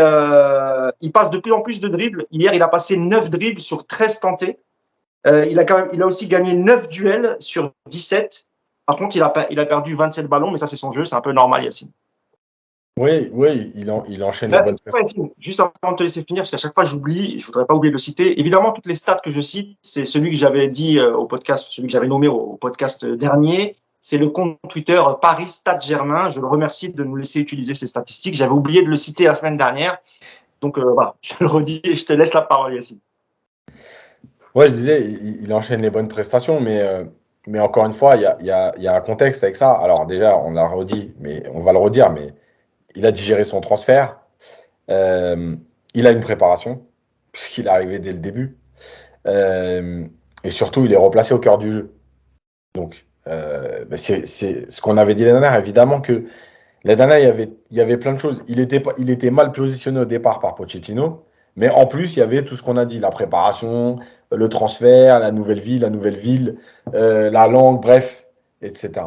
il passe de plus en plus de dribbles. Hier, il a passé 9 dribbles sur 13 tentés. Il a aussi gagné 9 duels sur 17. Par contre, il a perdu 27 ballons, mais ça, c'est son jeu. C'est un peu normal, Yacine. Oui, il enchaîne les bonnes prestations. Juste avant de te laisser finir, parce qu'à chaque fois j'oublie, je voudrais pas oublier de le citer. Évidemment, toutes les stats que je cite, c'est celui que j'avais dit au podcast, celui que j'avais nommé au podcast dernier. C'est le compte Twitter Paris Stats Germain. Je le remercie de nous laisser utiliser ces statistiques. J'avais oublié de le citer la semaine dernière. Donc voilà, je le redis et je te laisse la parole, Yacine. Ouais, je disais, il enchaîne les bonnes prestations, mais encore une fois, il y a un contexte avec ça. Alors déjà, on l'a redit, mais on va le redire, mais il a digéré son transfert. Il a une préparation, puisqu'il est arrivé dès le début. Et surtout, il est replacé au cœur du jeu. Donc, c'est ce qu'on avait dit l'année dernière. Évidemment que l'année dernière, il y avait plein de choses. Il était mal positionné au départ par Pochettino, mais en plus, il y avait tout ce qu'on a dit, la préparation, le transfert, la nouvelle ville, la langue, bref, etc.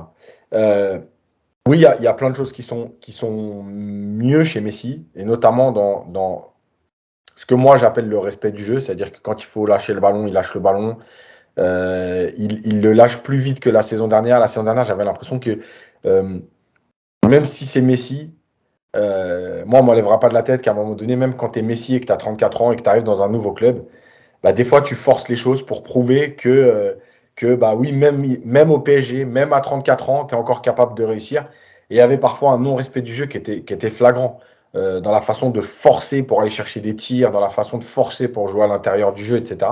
Oui, il y a plein de choses qui sont mieux chez Messi, et notamment dans ce que moi j'appelle le respect du jeu, c'est-à-dire que quand il faut lâcher le ballon, il lâche le ballon. Il le lâche plus vite que la saison dernière. La saison dernière, j'avais l'impression que même si c'est Messi, moi, on ne m'enlèvera pas de la tête qu'à un moment donné, même quand tu es Messi et que tu as 34 ans et que tu arrives dans un nouveau club, bah, des fois, tu forces les choses pour prouver que bah oui, même au PSG, même à 34 ans, tu es encore capable de réussir. Et il y avait parfois un non-respect du jeu qui était flagrant dans la façon de forcer pour aller chercher des tirs, dans la façon de forcer pour jouer à l'intérieur du jeu, etc.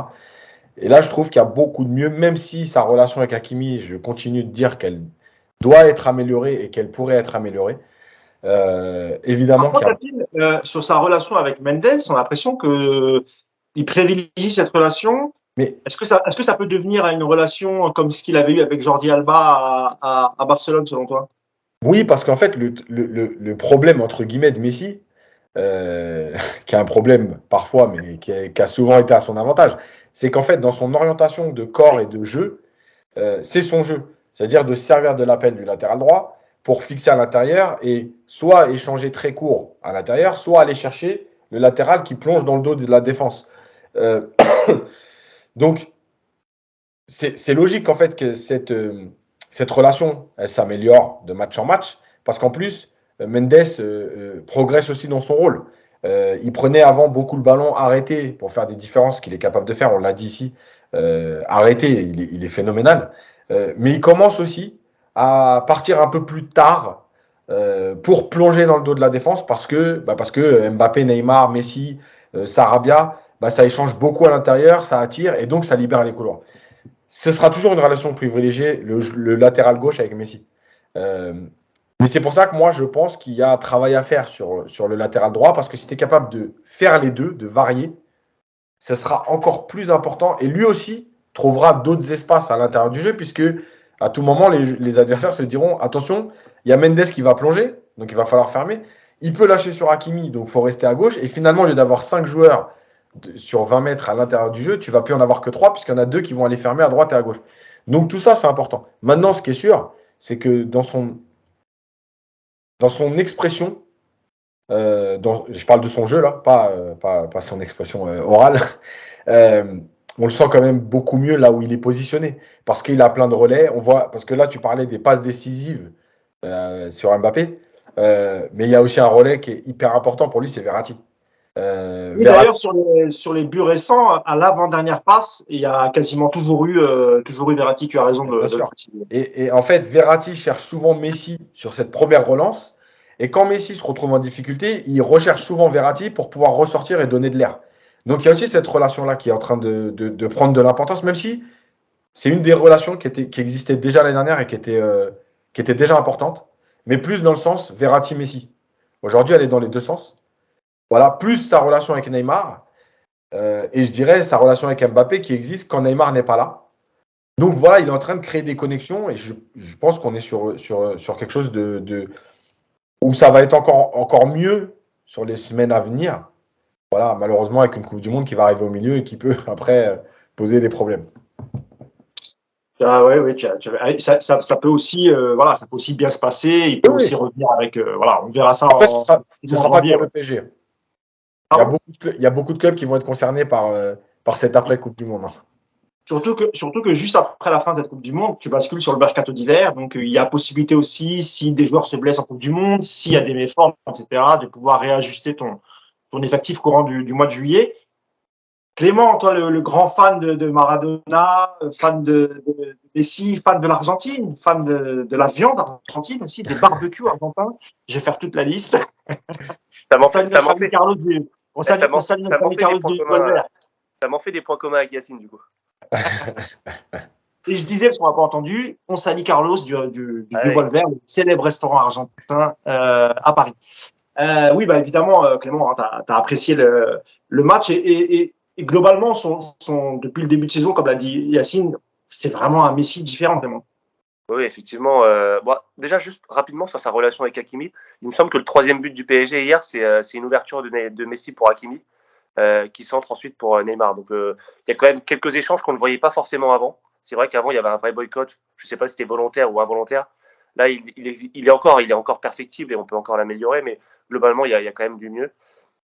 Et là, je trouve qu'il y a beaucoup de mieux, même si sa relation avec Hakimi, je continue de dire qu'elle doit être améliorée et qu'elle pourrait être améliorée. Évidemment sur sa relation avec Mendes, on a l'impression qu'il privilégie cette relation. Mais est-ce que ça peut devenir une relation comme ce qu'il avait eu avec Jordi Alba à Barcelone, selon toi? Oui, parce qu'en fait, le problème, entre guillemets, de Messi, qui est un problème parfois, mais qui a souvent été à son avantage, c'est qu'en fait, dans son orientation de corps et de jeu, c'est son jeu. C'est-à-dire de se servir de l'appel du latéral droit pour fixer à l'intérieur et soit échanger très court à l'intérieur, soit aller chercher le latéral qui plonge dans le dos de la défense. Donc, c'est logique en fait que cette relation, elle s'améliore de match en match, parce qu'en plus, Mendes progresse aussi dans son rôle. Il prenait avant beaucoup le ballon arrêté pour faire des différences qu'il est capable de faire, on l'a dit ici. Arrêté, il est phénoménal. Mais il commence aussi à partir un peu plus tard pour plonger dans le dos de la défense parce que Mbappé, Neymar, Messi, Sarabia, ça échange beaucoup à l'intérieur, ça attire et donc ça libère les couloirs. Ce sera toujours une relation privilégiée, le latéral gauche avec Messi. Euh, mais c'est pour ça que moi, je pense qu'il y a un travail à faire sur le latéral droit, parce que si tu es capable de faire les deux, de varier, ce sera encore plus important. Et lui aussi trouvera d'autres espaces à l'intérieur du jeu, puisque à tout moment, les adversaires se diront, attention, il y a Mendes qui va plonger, donc il va falloir fermer. Il peut lâcher sur Hakimi, donc il faut rester à gauche. Et finalement, au lieu d'avoir 5 joueurs sur 20 mètres à l'intérieur du jeu, tu vas plus en avoir que 3, puisqu'il y en a 2 qui vont aller fermer à droite et à gauche. Donc tout ça, c'est important. Maintenant, ce qui est sûr, c'est que dans son expression, je parle de son jeu là, pas son expression orale, on le sent quand même beaucoup mieux là où il est positionné, parce qu'il a plein de relais. On voit, parce que là, tu parlais des passes décisives sur Mbappé, mais il y a aussi un relais qui est hyper important pour lui, c'est Verratti. Oui, d'ailleurs, sur les buts récents, à l'avant-dernière passe, il y a quasiment toujours eu Verratti, tu as raison de le préciser. Et en fait, Verratti cherche souvent Messi sur cette première relance. Et quand Messi se retrouve en difficulté, il recherche souvent Verratti pour pouvoir ressortir et donner de l'air. Donc il y a aussi cette relation-là qui est en train de prendre de l'importance, même si c'est une des relations qui existait déjà l'année dernière et qui était déjà importante, mais plus dans le sens Verratti-Messi. Aujourd'hui, elle est dans les deux sens. Voilà, plus sa relation avec Neymar, et je dirais sa relation avec Mbappé qui existe quand Neymar n'est pas là. Donc voilà, il est en train de créer des connexions et je pense qu'on est sur quelque chose où ça va être encore mieux sur les semaines à venir. Voilà, malheureusement avec une Coupe du Monde qui va arriver au milieu et qui peut après poser des problèmes. Ah ouais, oui, ça peut aussi, ça peut aussi bien se passer. Il peut aussi revenir avec, on verra ça. Après, ce sera pas pour le PSG. Il y a beaucoup de clubs qui vont être concernés par cette après Coupe du Monde. Surtout que juste après la fin de cette Coupe du Monde, tu bascules sur le mercato d'hiver. Donc, il y a possibilité aussi, si des joueurs se blessent en Coupe du Monde, s'il y a des méformes, etc., de pouvoir réajuster ton effectif courant du mois de juillet. Clément, toi, le grand fan de Maradona, fan de Messi, fan de l'Argentine, fan de la viande argentine aussi, des barbecues argentins. Je vais faire toute la liste. Ça m'en fait des points communs avec Yacine, du coup. Et je disais, parce qu'on n'a pas entendu, on salue Carlos du Volver, le célèbre restaurant argentin à Paris. Oui, évidemment, Clément, tu as apprécié le match et globalement, depuis le début de saison, comme l'a dit Yacine, c'est vraiment un Messi différent, vraiment. Oui, effectivement. Déjà, juste rapidement sur sa relation avec Hakimi, il me semble que le 3e but du PSG hier, c'est une ouverture de Messi pour Hakimi, qui centre ensuite pour Neymar. Donc, il y a quand même quelques échanges qu'on ne voyait pas forcément avant. C'est vrai qu'avant, il y avait un vrai boycott. Je ne sais pas si c'était volontaire ou involontaire. Là, il est encore perfectible et on peut encore l'améliorer, mais globalement, il y a quand même du mieux.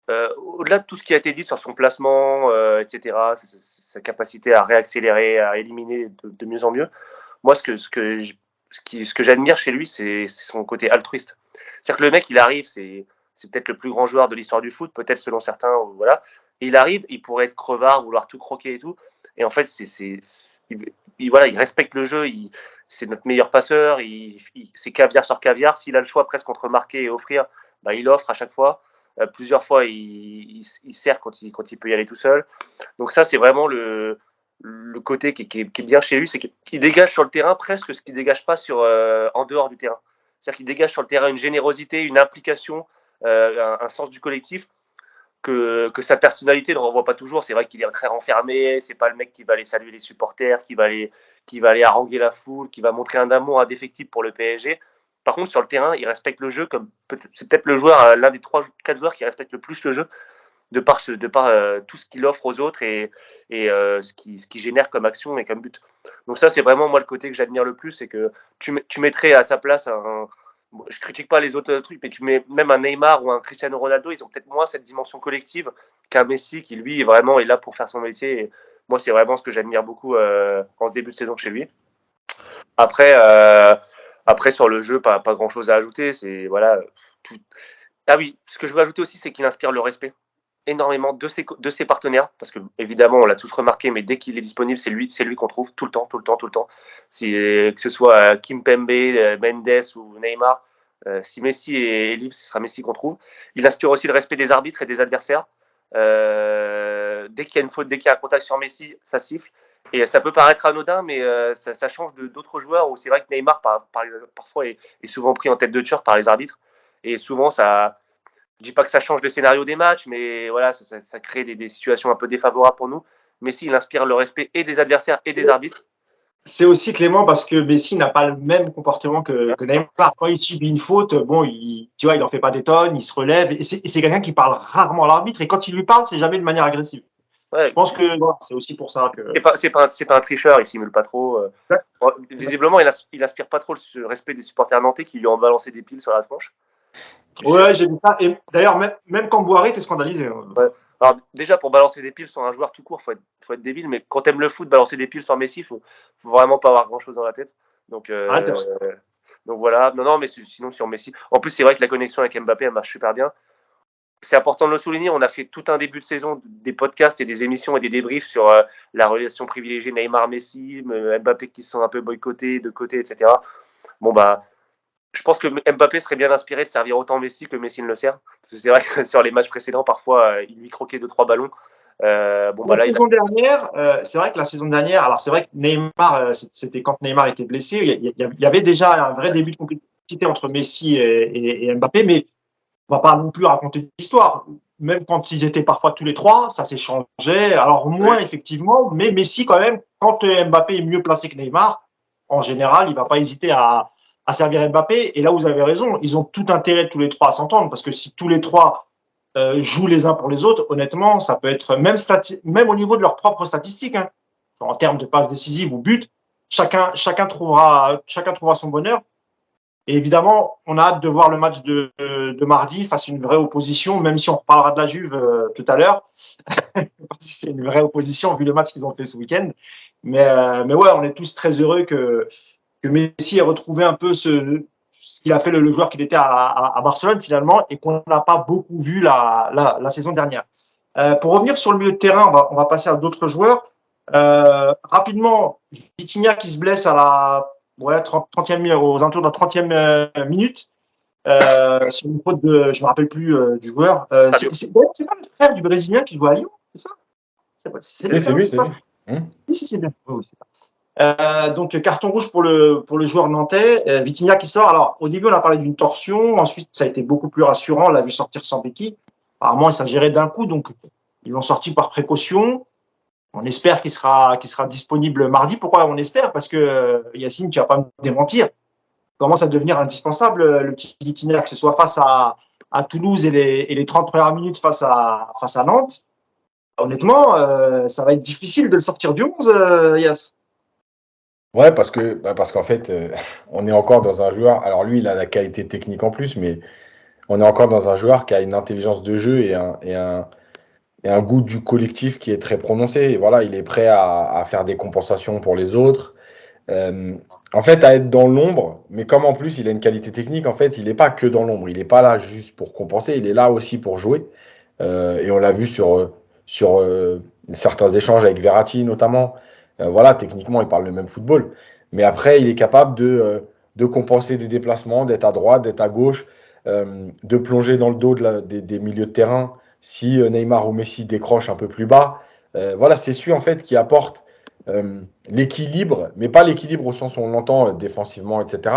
Au-delà de tout ce qui a été dit sur son placement, etc., sa capacité à réaccélérer, à éliminer de mieux en mieux, moi, ce que j'admire chez lui, c'est son côté altruiste. C'est-à-dire que le mec, il arrive, c'est peut-être le plus grand joueur de l'histoire du foot, peut-être selon certains, voilà. Et il arrive, il pourrait être crevard, vouloir tout croquer et tout. Et en fait, il respecte le jeu, c'est notre meilleur passeur, c'est caviar sur caviar. S'il a le choix presque entre marquer et offrir, il offre à chaque fois. Plusieurs fois, il sert quand il peut y aller tout seul. Donc ça, c'est vraiment le côté qui est bien chez lui, c'est qu'il dégage sur le terrain presque ce qu'il ne dégage pas en dehors du terrain. C'est-à-dire qu'il dégage sur le terrain une générosité, une implication, un sens du collectif que sa personnalité ne renvoie pas toujours. C'est vrai qu'il est très renfermé, c'est pas le mec qui va aller saluer les supporters, qui va aller haranguer la foule, qui va montrer un amour indéfectible pour le PSG. Par contre, sur le terrain, il respecte le jeu comme c'est peut-être le joueur, l'un des 3-4 joueurs qui respecte le plus le jeu, de par tout ce qu'il offre aux autres et ce qui génère comme action et comme but. Donc ça, c'est vraiment moi le côté que j'admire le plus, c'est que tu mettrais à sa place je critique pas les autres trucs, mais tu mets même un Neymar ou un Cristiano Ronaldo, ils ont peut-être moins cette dimension collective qu'un Messi qui lui vraiment est là pour faire son métier. Et moi, c'est vraiment ce que j'admire beaucoup en ce début de saison chez lui. Après sur le jeu, pas grand chose à ajouter. C'est voilà. Ah oui, ce que je veux ajouter aussi, c'est qu'il inspire le respect. énormément de ses partenaires, parce que évidemment on l'a tous remarqué, mais dès qu'il est disponible, c'est lui qu'on trouve tout le temps. Que ce soit Kimpembe, Mendes ou Neymar, si Messi est libre, ce sera Messi qu'on trouve. Il inspire aussi le respect des arbitres et des adversaires. Dès qu'il y a une faute, dès qu'il y a un contact sur Messi, ça siffle. Et ça peut paraître anodin, mais ça change d'autres joueurs où c'est vrai que Neymar parfois est souvent pris en tête de tueur par les arbitres. Et souvent, je dis pas que ça change le scénario des matchs, mais voilà, ça crée des situations un peu défavorables pour nous. Messi, il inspire le respect et des adversaires et des arbitres. C'est aussi Clément parce que Messi n'a pas le même comportement que Neymar. Quand il subit une faute, bon, tu vois, il en fait pas des tonnes, il se relève. Et c'est quelqu'un qui parle rarement à l'arbitre. Et quand il lui parle, c'est jamais de manière agressive. Ouais. Je pense que c'est aussi pour ça que. C'est pas un tricheur, il simule pas trop. Ouais. Bon, visiblement, il inspire pas trop le respect des supporters nantais qui lui ont balancé des piles sur la tronche. Ouais, j'ai vu ça. Et d'ailleurs, même quand Boiré était scandalisé. Ouais. Alors, déjà, pour balancer des piles sur un joueur tout court, faut être débile. Mais quand t'aimes le foot, balancer des piles sur Messi, faut vraiment pas avoir grand chose dans la tête. Donc voilà. Non, mais sinon, sur Messi. En plus, c'est vrai que la connexion avec Mbappé, elle marche super bien. C'est important de le souligner. On a fait tout un début de saison, des podcasts et des émissions et des débriefs sur la relation privilégiée Neymar-Messi, Mbappé qui se sont un peu boycottés de côté, etc. Bon, je pense que Mbappé serait bien inspiré de servir autant Messi que Messi ne le sert. Parce que c'est vrai que sur les matchs précédents, parfois, il lui croquait 2-3 ballons. Dernière, c'est vrai que la saison dernière, alors c'est vrai que Neymar, c'était quand Neymar était blessé, il y avait déjà un vrai début de compétitivité entre Messi et Mbappé, mais on va pas non plus raconter l'histoire. Même quand ils étaient parfois tous les trois, ça s'est changé. Alors moins effectivement, mais Messi quand même, quand Mbappé est mieux placé que Neymar, en général, il va pas hésiter à servir Mbappé. Et là, vous avez raison, ils ont tout intérêt tous les trois à s'entendre, parce que si tous les trois jouent les uns pour les autres, honnêtement, ça peut être même au niveau de leurs propres statistiques, hein, en termes de passes décisives ou buts, chacun trouvera son bonheur. Et évidemment, on a hâte de voir le match de mardi face à une vraie opposition, même si on reparlera de la Juve tout à l'heure. C'est une vraie opposition vu le match qu'ils ont fait ce week-end. Mais ouais, on est tous très heureux que Messi ait retrouvé un peu ce qu'il a fait le joueur qu'il était à Barcelone finalement et qu'on n'a pas beaucoup vu la saison dernière. Pour revenir sur le milieu de terrain, on va passer à d'autres joueurs. Rapidement, Vitinha qui se blesse à la 30e, aux alentours de la 30e minute. Sur une faute je me rappelle plus du joueur. C'est pas le frère du Brésilien qui joue à Lyon, c'est ça? C'est lui, c'est lui. Si, c'est bien. Oui, c'est ça. Donc carton rouge pour le joueur nantais. Vitinha qui sort. Alors au début on a parlé d'une torsion, ensuite ça a été beaucoup plus rassurant. On l'a vu sortir sans béquille. Apparemment il s'agirait d'un coup, donc ils l'ont sorti par précaution. On espère qu'il sera disponible mardi. Pourquoi on espère? Parce que Yacine, tu vas pas me démentir, commence à devenir indispensable le petit Vitinha, que ce soit face à Toulouse et les 30 premières minutes face à Nantes. Honnêtement, ça va être difficile de le sortir du 11, Yass. Ouais, parce qu'en fait, on est encore dans un joueur. Alors lui, il a la qualité technique en plus, mais on est encore dans un joueur qui a une intelligence de jeu et un goût du collectif qui est très prononcé. Et voilà, il est prêt à faire des compensations pour les autres. En fait, à être dans l'ombre, mais comme en plus il a une qualité technique, en fait, il n'est pas que dans l'ombre. Il n'est pas là juste pour compenser, il est là aussi pour jouer. Et on l'a vu sur certains échanges avec Verratti notamment. Voilà, techniquement, il parle le même football. Mais après, il est capable de compenser des déplacements, d'être à droite, d'être à gauche, de plonger dans le dos des milieux de terrain si Neymar ou Messi décrochent un peu plus bas. Voilà, c'est celui en fait qui apporte l'équilibre, mais pas l'équilibre au sens où on l'entend défensivement, etc.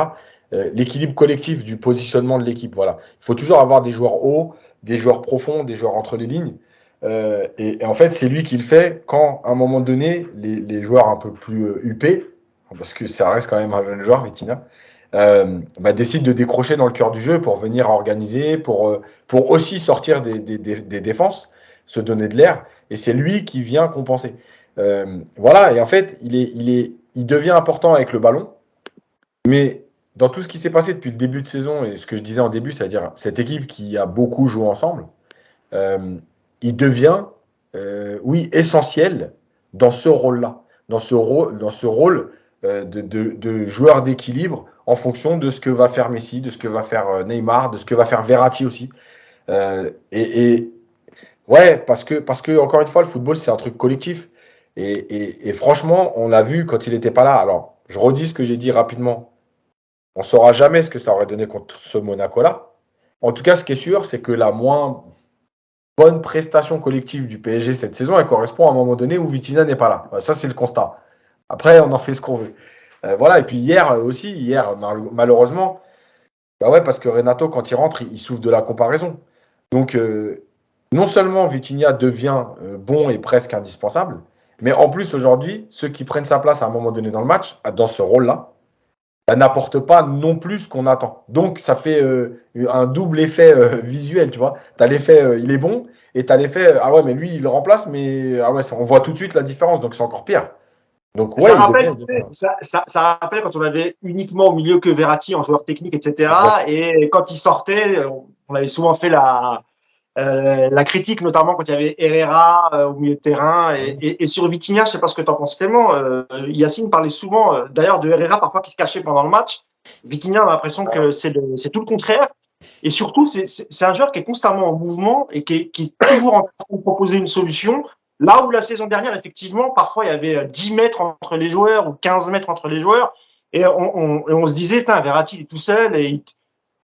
L'équilibre collectif du positionnement de l'équipe. Voilà. Il faut toujours avoir des joueurs hauts, des joueurs profonds, des joueurs entre les lignes. Et en fait, c'est lui qui le fait quand, à un moment donné, les joueurs un peu plus huppés, parce que ça reste quand même un jeune joueur, Vitinha, décide de décrocher dans le cœur du jeu pour venir organiser, pour aussi sortir des défenses, se donner de l'air, et c'est lui qui vient compenser. Voilà, et en fait, il devient important avec le ballon, mais dans tout ce qui s'est passé depuis le début de saison, et ce que je disais en début, c'est-à-dire cette équipe qui a beaucoup joué ensemble, il devient, essentiel dans ce rôle-là, dans ce rôle de joueur d'équilibre en fonction de ce que va faire Messi, de ce que va faire Neymar, de ce que va faire Verratti aussi. Et Ouais, parce que encore une fois, le football, c'est un truc collectif. Et franchement, on l'a vu quand il n'était pas là. Alors, je redis ce que j'ai dit rapidement. On ne saura jamais ce que ça aurait donné contre ce Monaco-là. En tout cas, ce qui est sûr, c'est que la moins bonne prestation collective du PSG cette saison, elle correspond à un moment donné où Vitinha n'est pas là. Ça, c'est le constat. Après, on en fait ce qu'on veut. Voilà, et puis hier aussi, malheureusement, bah ouais, parce que Renato, quand il rentre, il souffre de la comparaison. Donc, non seulement Vitinha devient bon et presque indispensable, mais en plus, aujourd'hui, ceux qui prennent sa place à un moment donné dans le match, dans ce rôle-là, n'apportent pas non plus ce qu'on attend. Donc, ça fait un double effet visuel, tu vois. Tu as l'effet il est bon, et tu as l'effet ah ouais, mais lui, il le remplace, mais ah ouais, on voit tout de suite la différence, donc c'est encore pire. Donc, ouais, ça rappelle quand on avait uniquement au milieu que Verratti en joueur technique, etc. Exact. Et quand il sortait, on avait souvent fait la critique, notamment quand il y avait Herrera au milieu de terrain. Et sur Vitinha, je ne sais pas ce que tu en penses tellement. Yacine parlait souvent, d'ailleurs, de Herrera parfois qui se cachait pendant le match. Vitinha, on a l'impression que c'est tout le contraire. Et surtout, c'est un joueur qui est constamment en mouvement et qui est toujours en train de proposer une solution. Là où la saison dernière, effectivement, parfois il y avait 10 mètres entre les joueurs ou 15 mètres entre les joueurs. Et on se disait, Verratti il est tout seul et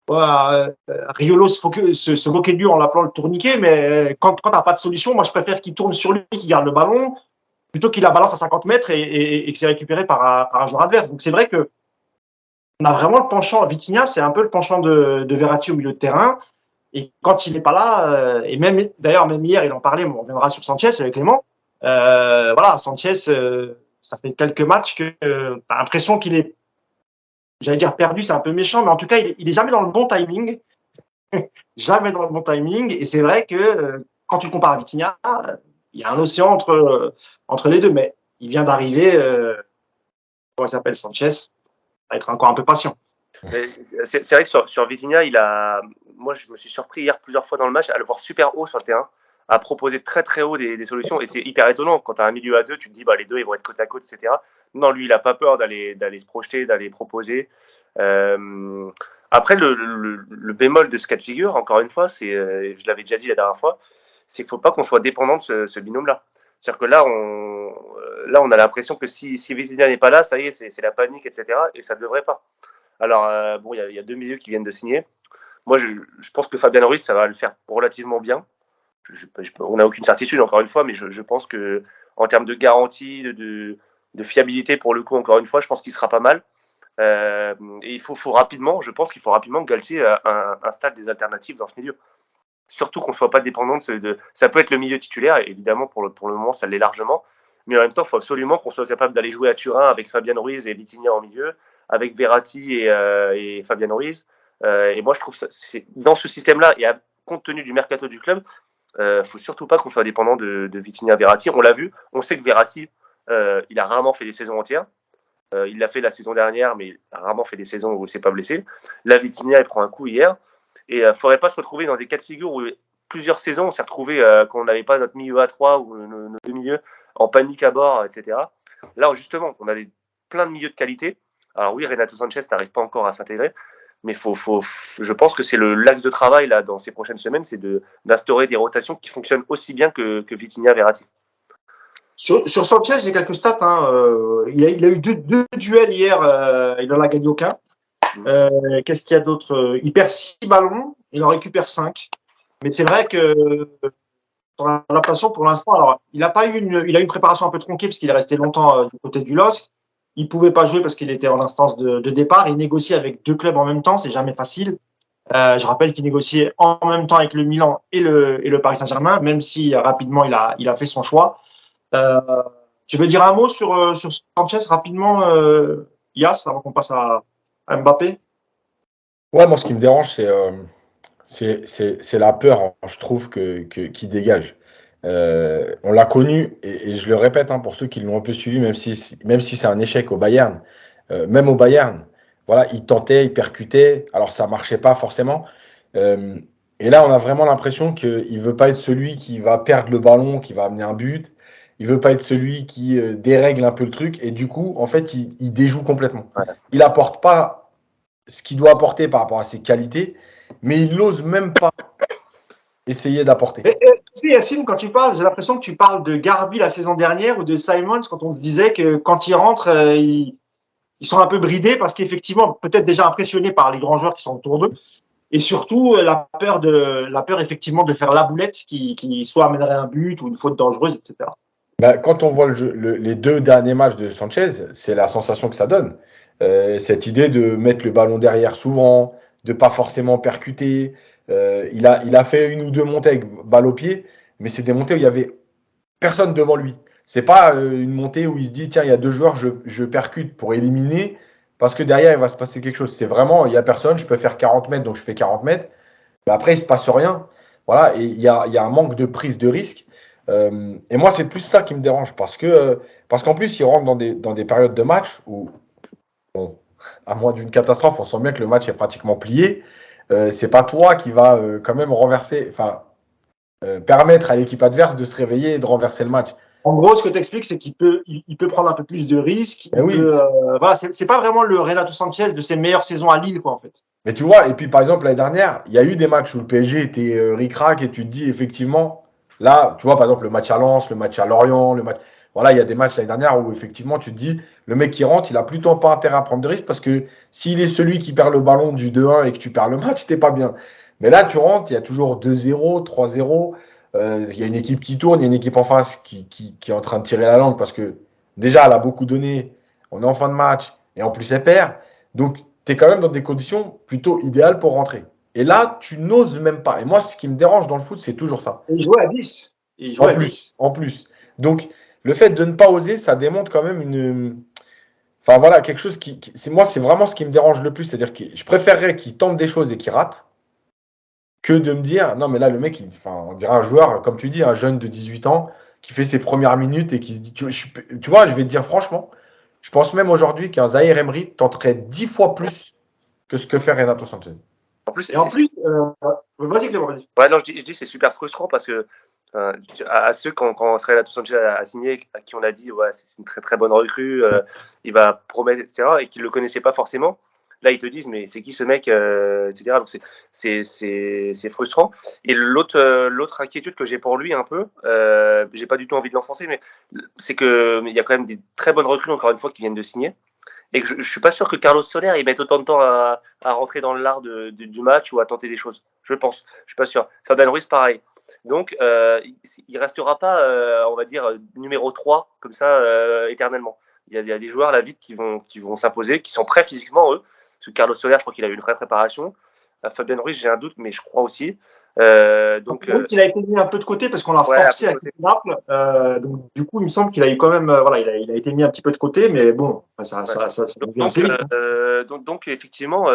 Riolo se moquait de lui en l'appelant le tourniquet, mais quand tu n'as pas de solution, moi je préfère qu'il tourne sur lui, qu'il garde le ballon, plutôt qu'il la balance à 50 mètres et que c'est récupéré par un joueur adverse. Donc c'est vrai que on a vraiment le penchant, Vitinha, c'est un peu le penchant de Verratti au milieu de terrain. Et quand il n'est pas là, et même d'ailleurs, même hier, il en parlait, on reviendra sur Sanchez avec Clément. Voilà, Sanchez, ça fait quelques matchs que tu as l'impression qu'il est, j'allais dire perdu, c'est un peu méchant, mais en tout cas, il est jamais dans le bon timing. Jamais dans le bon timing. Et c'est vrai que quand tu compares à Vitinha, il y a un océan entre les deux. Mais il vient d'arriver, comment il s'appelle, Sanchez, à être encore un peu patient. C'est vrai que sur Vitinha, moi je me suis surpris hier plusieurs fois dans le match à le voir super haut sur le terrain, à proposer très très haut des solutions. Et c'est hyper étonnant. Quand tu as un milieu à deux, tu te dis les deux ils vont être côte à côte, etc. Non, lui il n'a pas peur d'aller se projeter, d'aller proposer. Après, le bémol de ce cas de figure, encore une fois, je l'avais déjà dit la dernière fois, c'est qu'il ne faut pas qu'on soit dépendant de ce binôme-là. C'est-à-dire que là, on a l'impression que si Vitinha n'est pas là, ça y est, c'est la panique, etc. Et ça ne devrait pas. Alors, il y a deux milieux qui viennent de signer. Moi, je pense que Fabian Ruiz, ça va le faire relativement bien. On n'a aucune certitude, encore une fois, mais je pense que en termes de garantie, de fiabilité, pour le coup, encore une fois, je pense qu'il sera pas mal. Et je pense qu'il faut rapidement que Galtier installe des alternatives dans ce milieu. Surtout qu'on ne soit pas dépendant ça peut être le milieu titulaire, évidemment, pour le moment, ça l'est largement. Mais en même temps, il faut absolument qu'on soit capable d'aller jouer à Turin avec Fabian Ruiz et Vitinha en milieu, avec Verratti et Fabian Ruiz. Et moi, je trouve c'est dans ce système-là, et compte tenu du mercato du club, faut surtout pas qu'on soit dépendant de Vitinha Verratti. On l'a vu, on sait que Verratti, il a rarement fait des saisons entières. Il l'a fait la saison dernière, mais il a rarement fait des saisons où il ne s'est pas blessé. La Vitinha, il prend un coup hier. Et il ne faudrait pas se retrouver dans des cas de figure où plusieurs saisons, on s'est retrouvé quand on n'avait pas notre milieu à 3 ou nos deux milieux en panique à bord, etc. Là, justement, on a plein de milieux de qualité. Alors oui, Renato Sanchez n'arrive pas encore à s'intégrer, mais je pense que c'est l'axe de travail là, dans ces prochaines semaines, c'est d'instaurer des rotations qui fonctionnent aussi bien que Vitinha Verratti. Sur Sanchez, j'ai quelques stats. Il a eu deux duels hier, il n'en a gagné aucun. Qu'est-ce qu'il y a d'autre? Il perd 6 ballons, il en récupère 5. Mais c'est vrai que on a l'impression pour l'instant, alors il a eu une préparation un peu tronquée parce qu'il est resté longtemps du côté du LOSC. Il ne pouvait pas jouer parce qu'il était en instance de départ. Il négociait avec 2 clubs en même temps, c'est jamais facile. Je rappelle qu'il négociait en même temps avec le Milan et le Paris Saint-Germain, même si rapidement il a fait son choix. Tu veux dire un mot sur Sanchez rapidement, Yas, avant qu'on passe à Mbappé? Ouais, moi ce qui me dérange, c'est la peur, je trouve, qui dégage. On l'a connu, et je le répète pour ceux qui l'ont un peu suivi, même si c'est un échec au Bayern, même au Bayern, voilà, il tentait, il percutait, alors ça ne marchait pas forcément. Et là, on a vraiment l'impression qu'il ne veut pas être celui qui va perdre le ballon, qui va amener un but. Il ne veut pas être celui qui dérègle un peu le truc. Et du coup, en fait, il déjoue complètement. Ouais. Il n'apporte pas ce qu'il doit apporter par rapport à ses qualités, mais il n'ose même pas essayer d'apporter. Tu sais, Yacine, quand tu parles, j'ai l'impression que tu parles de Garby la saison dernière ou de Simons quand on se disait que quand ils rentrent, ils sont un peu bridés parce qu'effectivement, peut-être déjà impressionnés par les grands joueurs qui sont autour d'eux. Et surtout, la peur effectivement de faire la boulette qui soit amènerait un but ou une faute dangereuse, etc. Bah, quand on voit les 2 derniers matchs de Sanchez, c'est la sensation que ça donne. Cette idée de mettre le ballon derrière souvent, de pas forcément percuter. Il a fait 1 ou 2 montées avec balle au pied, mais c'est des montées où il y avait personne devant lui. C'est pas une montée où il se dit tiens, il y a 2 joueurs, je percute pour éliminer parce que derrière il va se passer quelque chose. C'est vraiment il y a personne, je peux faire 40 mètres donc je fais 40 mètres. Mais après il se passe rien. Voilà, et il y a un manque de prise de risque. Et moi c'est plus ça qui me dérange parce qu'en plus il rentre dans des périodes de match où bon, à moins d'une catastrophe, on sent bien que le match est pratiquement plié. C'est pas toi qui va quand même renverser, enfin permettre à l'équipe adverse de se réveiller et de renverser le match. En gros, ce que tu expliques, c'est il peut prendre un peu plus de risques. Mais oui. Voilà, c'est pas vraiment le Renato Sanchez de ses meilleures saisons à Lille, quoi, en fait. Mais tu vois, et puis par exemple l'année dernière, il y a eu des matchs où le PSG était ric-rac et tu te dis effectivement, là, tu vois par exemple le match à Lens, le match à Lorient, le match. Voilà, il y a des matchs l'année dernière où effectivement tu te dis, le mec qui rentre, il a plutôt pas intérêt à prendre de risques parce que s'il est celui qui perd le ballon du 2-1 et que tu perds le match, t'es pas bien. Mais là, tu rentres, il y a toujours 2-0, 3-0. Il y a une équipe qui tourne, il y a une équipe en face qui est en train de tirer la langue parce que déjà, elle a beaucoup donné. On est en fin de match et en plus, elle perd. Donc, tu es quand même dans des conditions plutôt idéales pour rentrer. Et là, tu n'oses même pas. Et moi, ce qui me dérange dans le foot, c'est toujours ça. Et il jouait à 10. Il En jouait à plus, 10. en plus. Donc, le fait de ne pas oser, ça démontre quand même une. Enfin, voilà, quelque chose moi, c'est vraiment ce qui me dérange le plus. C'est-à-dire que je préférerais qu'il tente des choses et qu'il rate que de me dire, non, mais là, le mec, enfin, on dirait un joueur, comme tu dis, un jeune de 18 ans qui fait ses premières minutes et qui se dit, tu vois, je vais te dire franchement, je pense même aujourd'hui qu'un Zahir Emery tenterait 10 fois plus que ce que fait Renato Sanchez. En plus, Et en plus, vas-y Clément, vas-y. Ouais, non, je dis c'est super frustrant parce que à ceux quand Renato Sanchez a signé, à qui on a dit ouais, c'est une très très bonne recrue, il va promettre, etc., et qui ne le connaissaient pas forcément, là ils te disent mais c'est qui ce mec, etc. Donc c'est frustrant. Et l'autre inquiétude que j'ai pour lui un peu, j'ai pas du tout envie de l'enfoncer, mais c'est qu'il y a quand même des très bonnes recrues encore une fois qui viennent de signer. Et que je suis pas sûr que Carlos Soler il mette autant de temps à rentrer dans l'art du match ou à tenter des choses. Je pense, je suis pas sûr. Fabian Ruiz pareil. Donc il restera pas, on va dire numéro 3 comme ça éternellement. Il y a des joueurs à la vite qui vont s'imposer, qui sont prêts physiquement eux. Parce que Carlos Soler, je crois qu'il a eu une vraie préparation. Fabian Ruiz, j'ai un doute, mais je crois aussi. Donc, il a été mis un peu de côté parce qu'on l'a forcé à quitter Naples. Donc, du coup, il me semble qu'il a eu quand même, voilà, il a été mis un petit peu de côté, mais bon, ça devient assez vite. Donc, effectivement,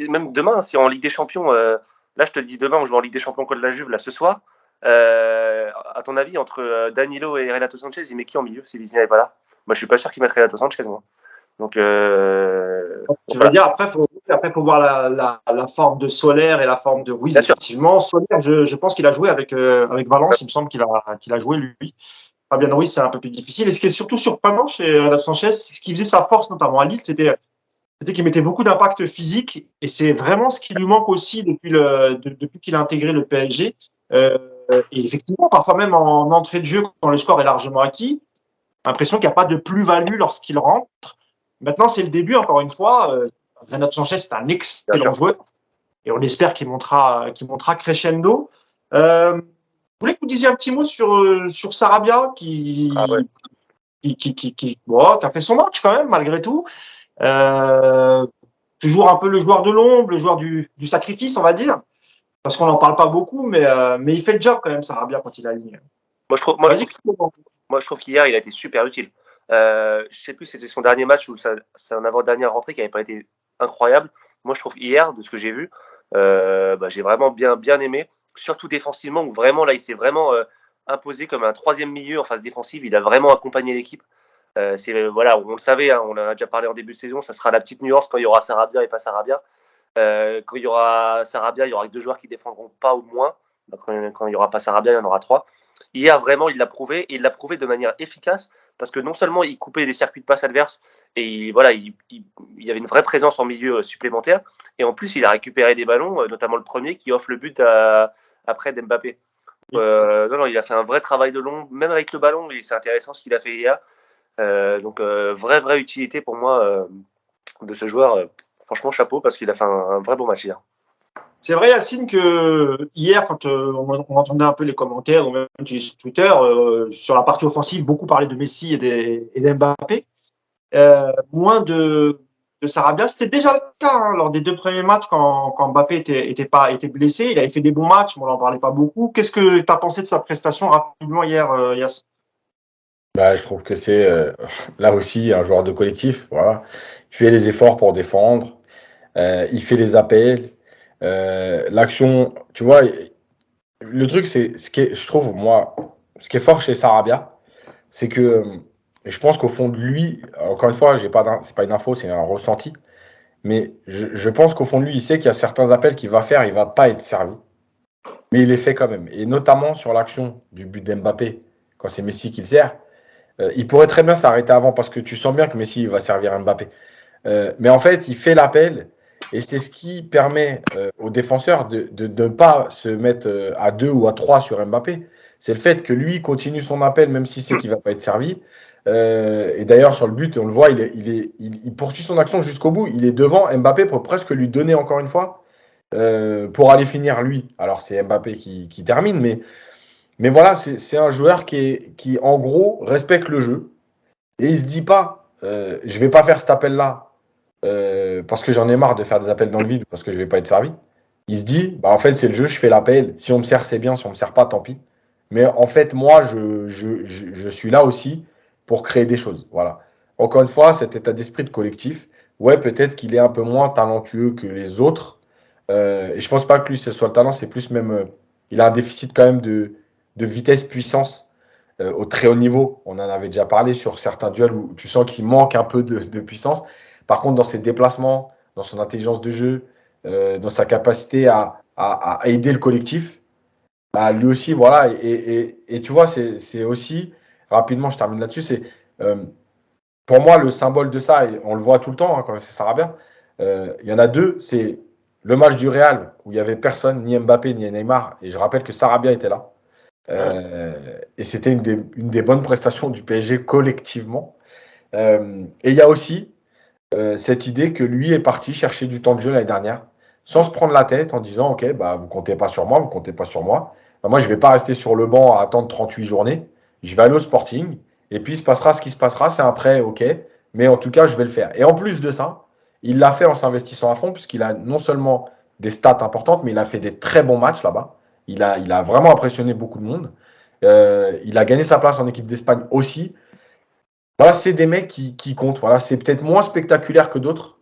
même demain, si en Ligue des Champions, là, je te le dis, demain, on joue en Ligue des Champions contre la Juve, là, ce soir. À ton avis, entre Danilo et Renato Sanchez, il met qui en milieu si Vitinha n'est pas là? Moi, je suis pas sûr qu'il mette Renato Sanchez, moi. Donc, tu veux dire, après, faut voir la forme de Soler et la forme de Ruiz, effectivement. Soler, je pense qu'il a joué avec Valence, il me semble qu'il a joué, lui. Fabian Ruiz, c'est un peu plus difficile. Et ce qui est surtout surprenant chez Renato Sanchez, c'est ce qui faisait sa force, notamment à Lille, c'était qu'il mettait beaucoup d'impact physique. Et c'est vraiment ce qui lui manque aussi depuis qu'il a intégré le PSG. Et effectivement, parfois même en entrée de jeu, quand le score est largement acquis, l'impression qu'il n'y a pas de plus-value lorsqu'il rentre. Maintenant, c'est le début, encore une fois. Renato Sanchez, c'est un excellent joueur. Et on espère qu'il montera crescendo. Je voulais que vous disiez un petit mot sur Sarabia, qui a fait son match quand même, malgré tout. Toujours un peu le joueur de l'ombre, le joueur du sacrifice, on va dire. Parce qu'on n'en parle pas beaucoup, mais il fait le job quand même, Sarabia, quand il est aligné. Moi, je trouve qu'hier, il a été super utile. Je sais plus, c'était son dernier match ou c'est un avant-dernière rentrée qui n'avait pas été incroyable. Moi, je trouve hier, de ce que j'ai vu, j'ai vraiment bien aimé, surtout défensivement, où vraiment là, il s'est vraiment imposé comme un troisième milieu en phase défensive. Il a vraiment accompagné l'équipe. Voilà, on le savait, hein, on en a déjà parlé en début de saison. Ça sera la petite nuance quand il y aura Sarabia et pas Sarabia. Quand il y aura Sarabia, il y aura que 2 joueurs qui défendront pas ou moins. Quand il n'y aura pas Sarabia, il y en aura 3. Hier, vraiment, il l'a prouvé, et il l'a prouvé de manière efficace, parce que non seulement il coupait des circuits de passe adverses et voilà, il y avait une vraie présence en milieu supplémentaire, et en plus il a récupéré des ballons, notamment le premier qui offre le but après d'Mbappé. Non, il a fait un vrai travail de long, même avec le ballon, et c'est intéressant ce qu'il a fait hier. Donc vraie utilité pour moi de ce joueur. Franchement, chapeau, parce qu'il a fait un vrai bon match hier. C'est vrai, Yacine, que hier, quand on entendait un peu les commentaires, ou même sur Twitter, sur la partie offensive, beaucoup parlaient de Messi et d'Mbappé. Moins de Sarabia. C'était déjà le cas lors des 2 premiers matchs quand Mbappé était blessé. Il avait fait des bons matchs, mais on n'en parlait pas beaucoup. Qu'est-ce que tu as pensé de sa prestation rapidement hier, Yacine? Je trouve que c'est là aussi un joueur de collectif. Voilà. Il fait les efforts pour défendre, il fait les appels. L'action, tu vois, le truc, c'est je trouve, moi, ce qui est fort chez Sarabia, c'est que je pense qu'au fond de lui, encore une fois, c'est pas une info, c'est un ressenti, mais je pense qu'au fond de lui, il sait qu'il y a certains appels qu'il va faire, il va pas être servi, mais il les fait quand même. Et notamment sur l'action du but d'Mbappé, quand c'est Messi qui le sert, il pourrait très bien s'arrêter avant parce que tu sens bien que Messi va servir Mbappé. Mais en fait, il fait l'appel et c'est ce qui permet aux défenseurs de ne pas se mettre à 2 ou à 3 sur Mbappé. C'est le fait que lui continue son appel même si c'est qu'il ne va pas être servi. Et d'ailleurs, sur le but, on le voit, il poursuit son action jusqu'au bout. Il est devant Mbappé pour presque lui donner encore une fois pour aller finir lui. Alors, c'est Mbappé qui termine, mais voilà, c'est un joueur qui, en gros, respecte le jeu. Et il se dit pas, je vais pas faire cet appel-là parce que j'en ai marre de faire des appels dans le vide parce que je vais pas être servi. Il se dit, bah en fait c'est le jeu, je fais l'appel. Si on me sert c'est bien, si on me sert pas tant pis. Mais en fait moi je suis là aussi pour créer des choses. Voilà. Encore une fois cet état d'esprit de collectif. Ouais peut-être qu'il est un peu moins talentueux que les autres. Et je pense pas que lui ce soit le talent, c'est plus même il a un déficit quand même de vitesse puissance au très haut niveau. On en avait déjà parlé sur certains duels où tu sens qu'il manque un peu de puissance. Par contre, dans ses déplacements, dans son intelligence de jeu, dans sa capacité à aider le collectif, bah, lui aussi, voilà. Et tu vois, c'est aussi, rapidement, je termine là-dessus, c'est pour moi le symbole de ça, et on le voit tout le temps quand c'est Sarabia, il y en a deux, c'est le match du Real où il n'y avait personne, ni Mbappé, ni Neymar, et je rappelle que Sarabia était là. Et c'était une des bonnes prestations du PSG collectivement. Et il y a aussi cette idée que lui est parti chercher du temps de jeu l'année dernière, sans se prendre la tête, en disant ok, bah vous comptez pas sur moi, vous comptez pas sur moi. Bah, moi je vais pas rester sur le banc à attendre 38 journées. Je vais aller au Sporting et puis il se passera ce qui se passera. C'est un prêt, ok, mais en tout cas je vais le faire. Et en plus de ça, il l'a fait en s'investissant à fond puisqu'il a non seulement des stats importantes, mais il a fait des très bons matchs là-bas. Il a vraiment impressionné beaucoup de monde. Il a gagné sa place en équipe d'Espagne aussi. Voilà, c'est des mecs qui comptent. Voilà, c'est peut-être moins spectaculaire que d'autres,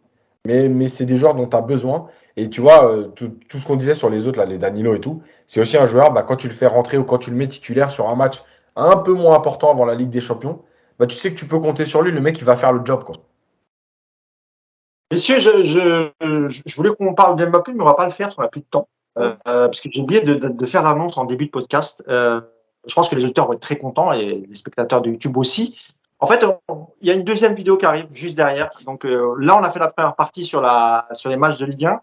mais c'est des joueurs dont tu as besoin. Et tu vois, tout ce qu'on disait sur les autres, là, les Danilo et tout, c'est aussi un joueur, bah, quand tu le fais rentrer ou quand tu le mets titulaire sur un match un peu moins important avant la Ligue des Champions, bah, tu sais que tu peux compter sur lui. Le mec, il va faire le job, quoi. Messieurs, je voulais qu'on parle d'Mbappé, mais on va pas le faire parce qu'on n'a plus de temps. Parce que j'ai oublié de faire l'annonce en début de podcast. Je pense que les auditeurs vont être très contents et les spectateurs de YouTube aussi. En fait, il y a une deuxième vidéo qui arrive juste derrière. Donc là, on a fait la première partie sur les matchs de Ligue 1.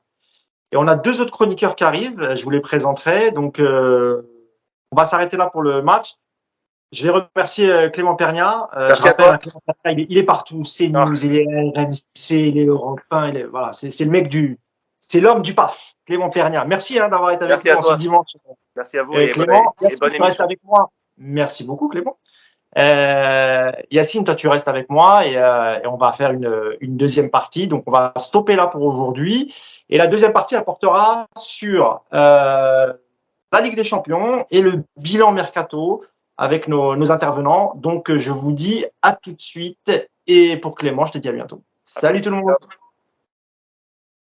Et on a 2 autres chroniqueurs qui arrivent. Je vous les présenterai. Donc, on va s'arrêter là pour le match. Je vais remercier Clément Pernia. Merci à toi. Clément Pernia, il est partout. C'est News, il est RMC, il est Europe 1, voilà, c'est le mec c'est l'homme du PAF, Clément Pernia. Merci d'avoir été avec nous ce dimanche. Merci à vous. Clément, et bonne tu restes avec moi. Merci beaucoup, Clément. Yacine, toi, tu restes avec moi et on va faire une deuxième partie. Donc, on va stopper là pour aujourd'hui. Et la deuxième partie apportera sur la Ligue des Champions et le bilan mercato avec nos intervenants. Donc, je vous dis à tout de suite. Et pour Clément, je te dis à bientôt. Salut tout le monde.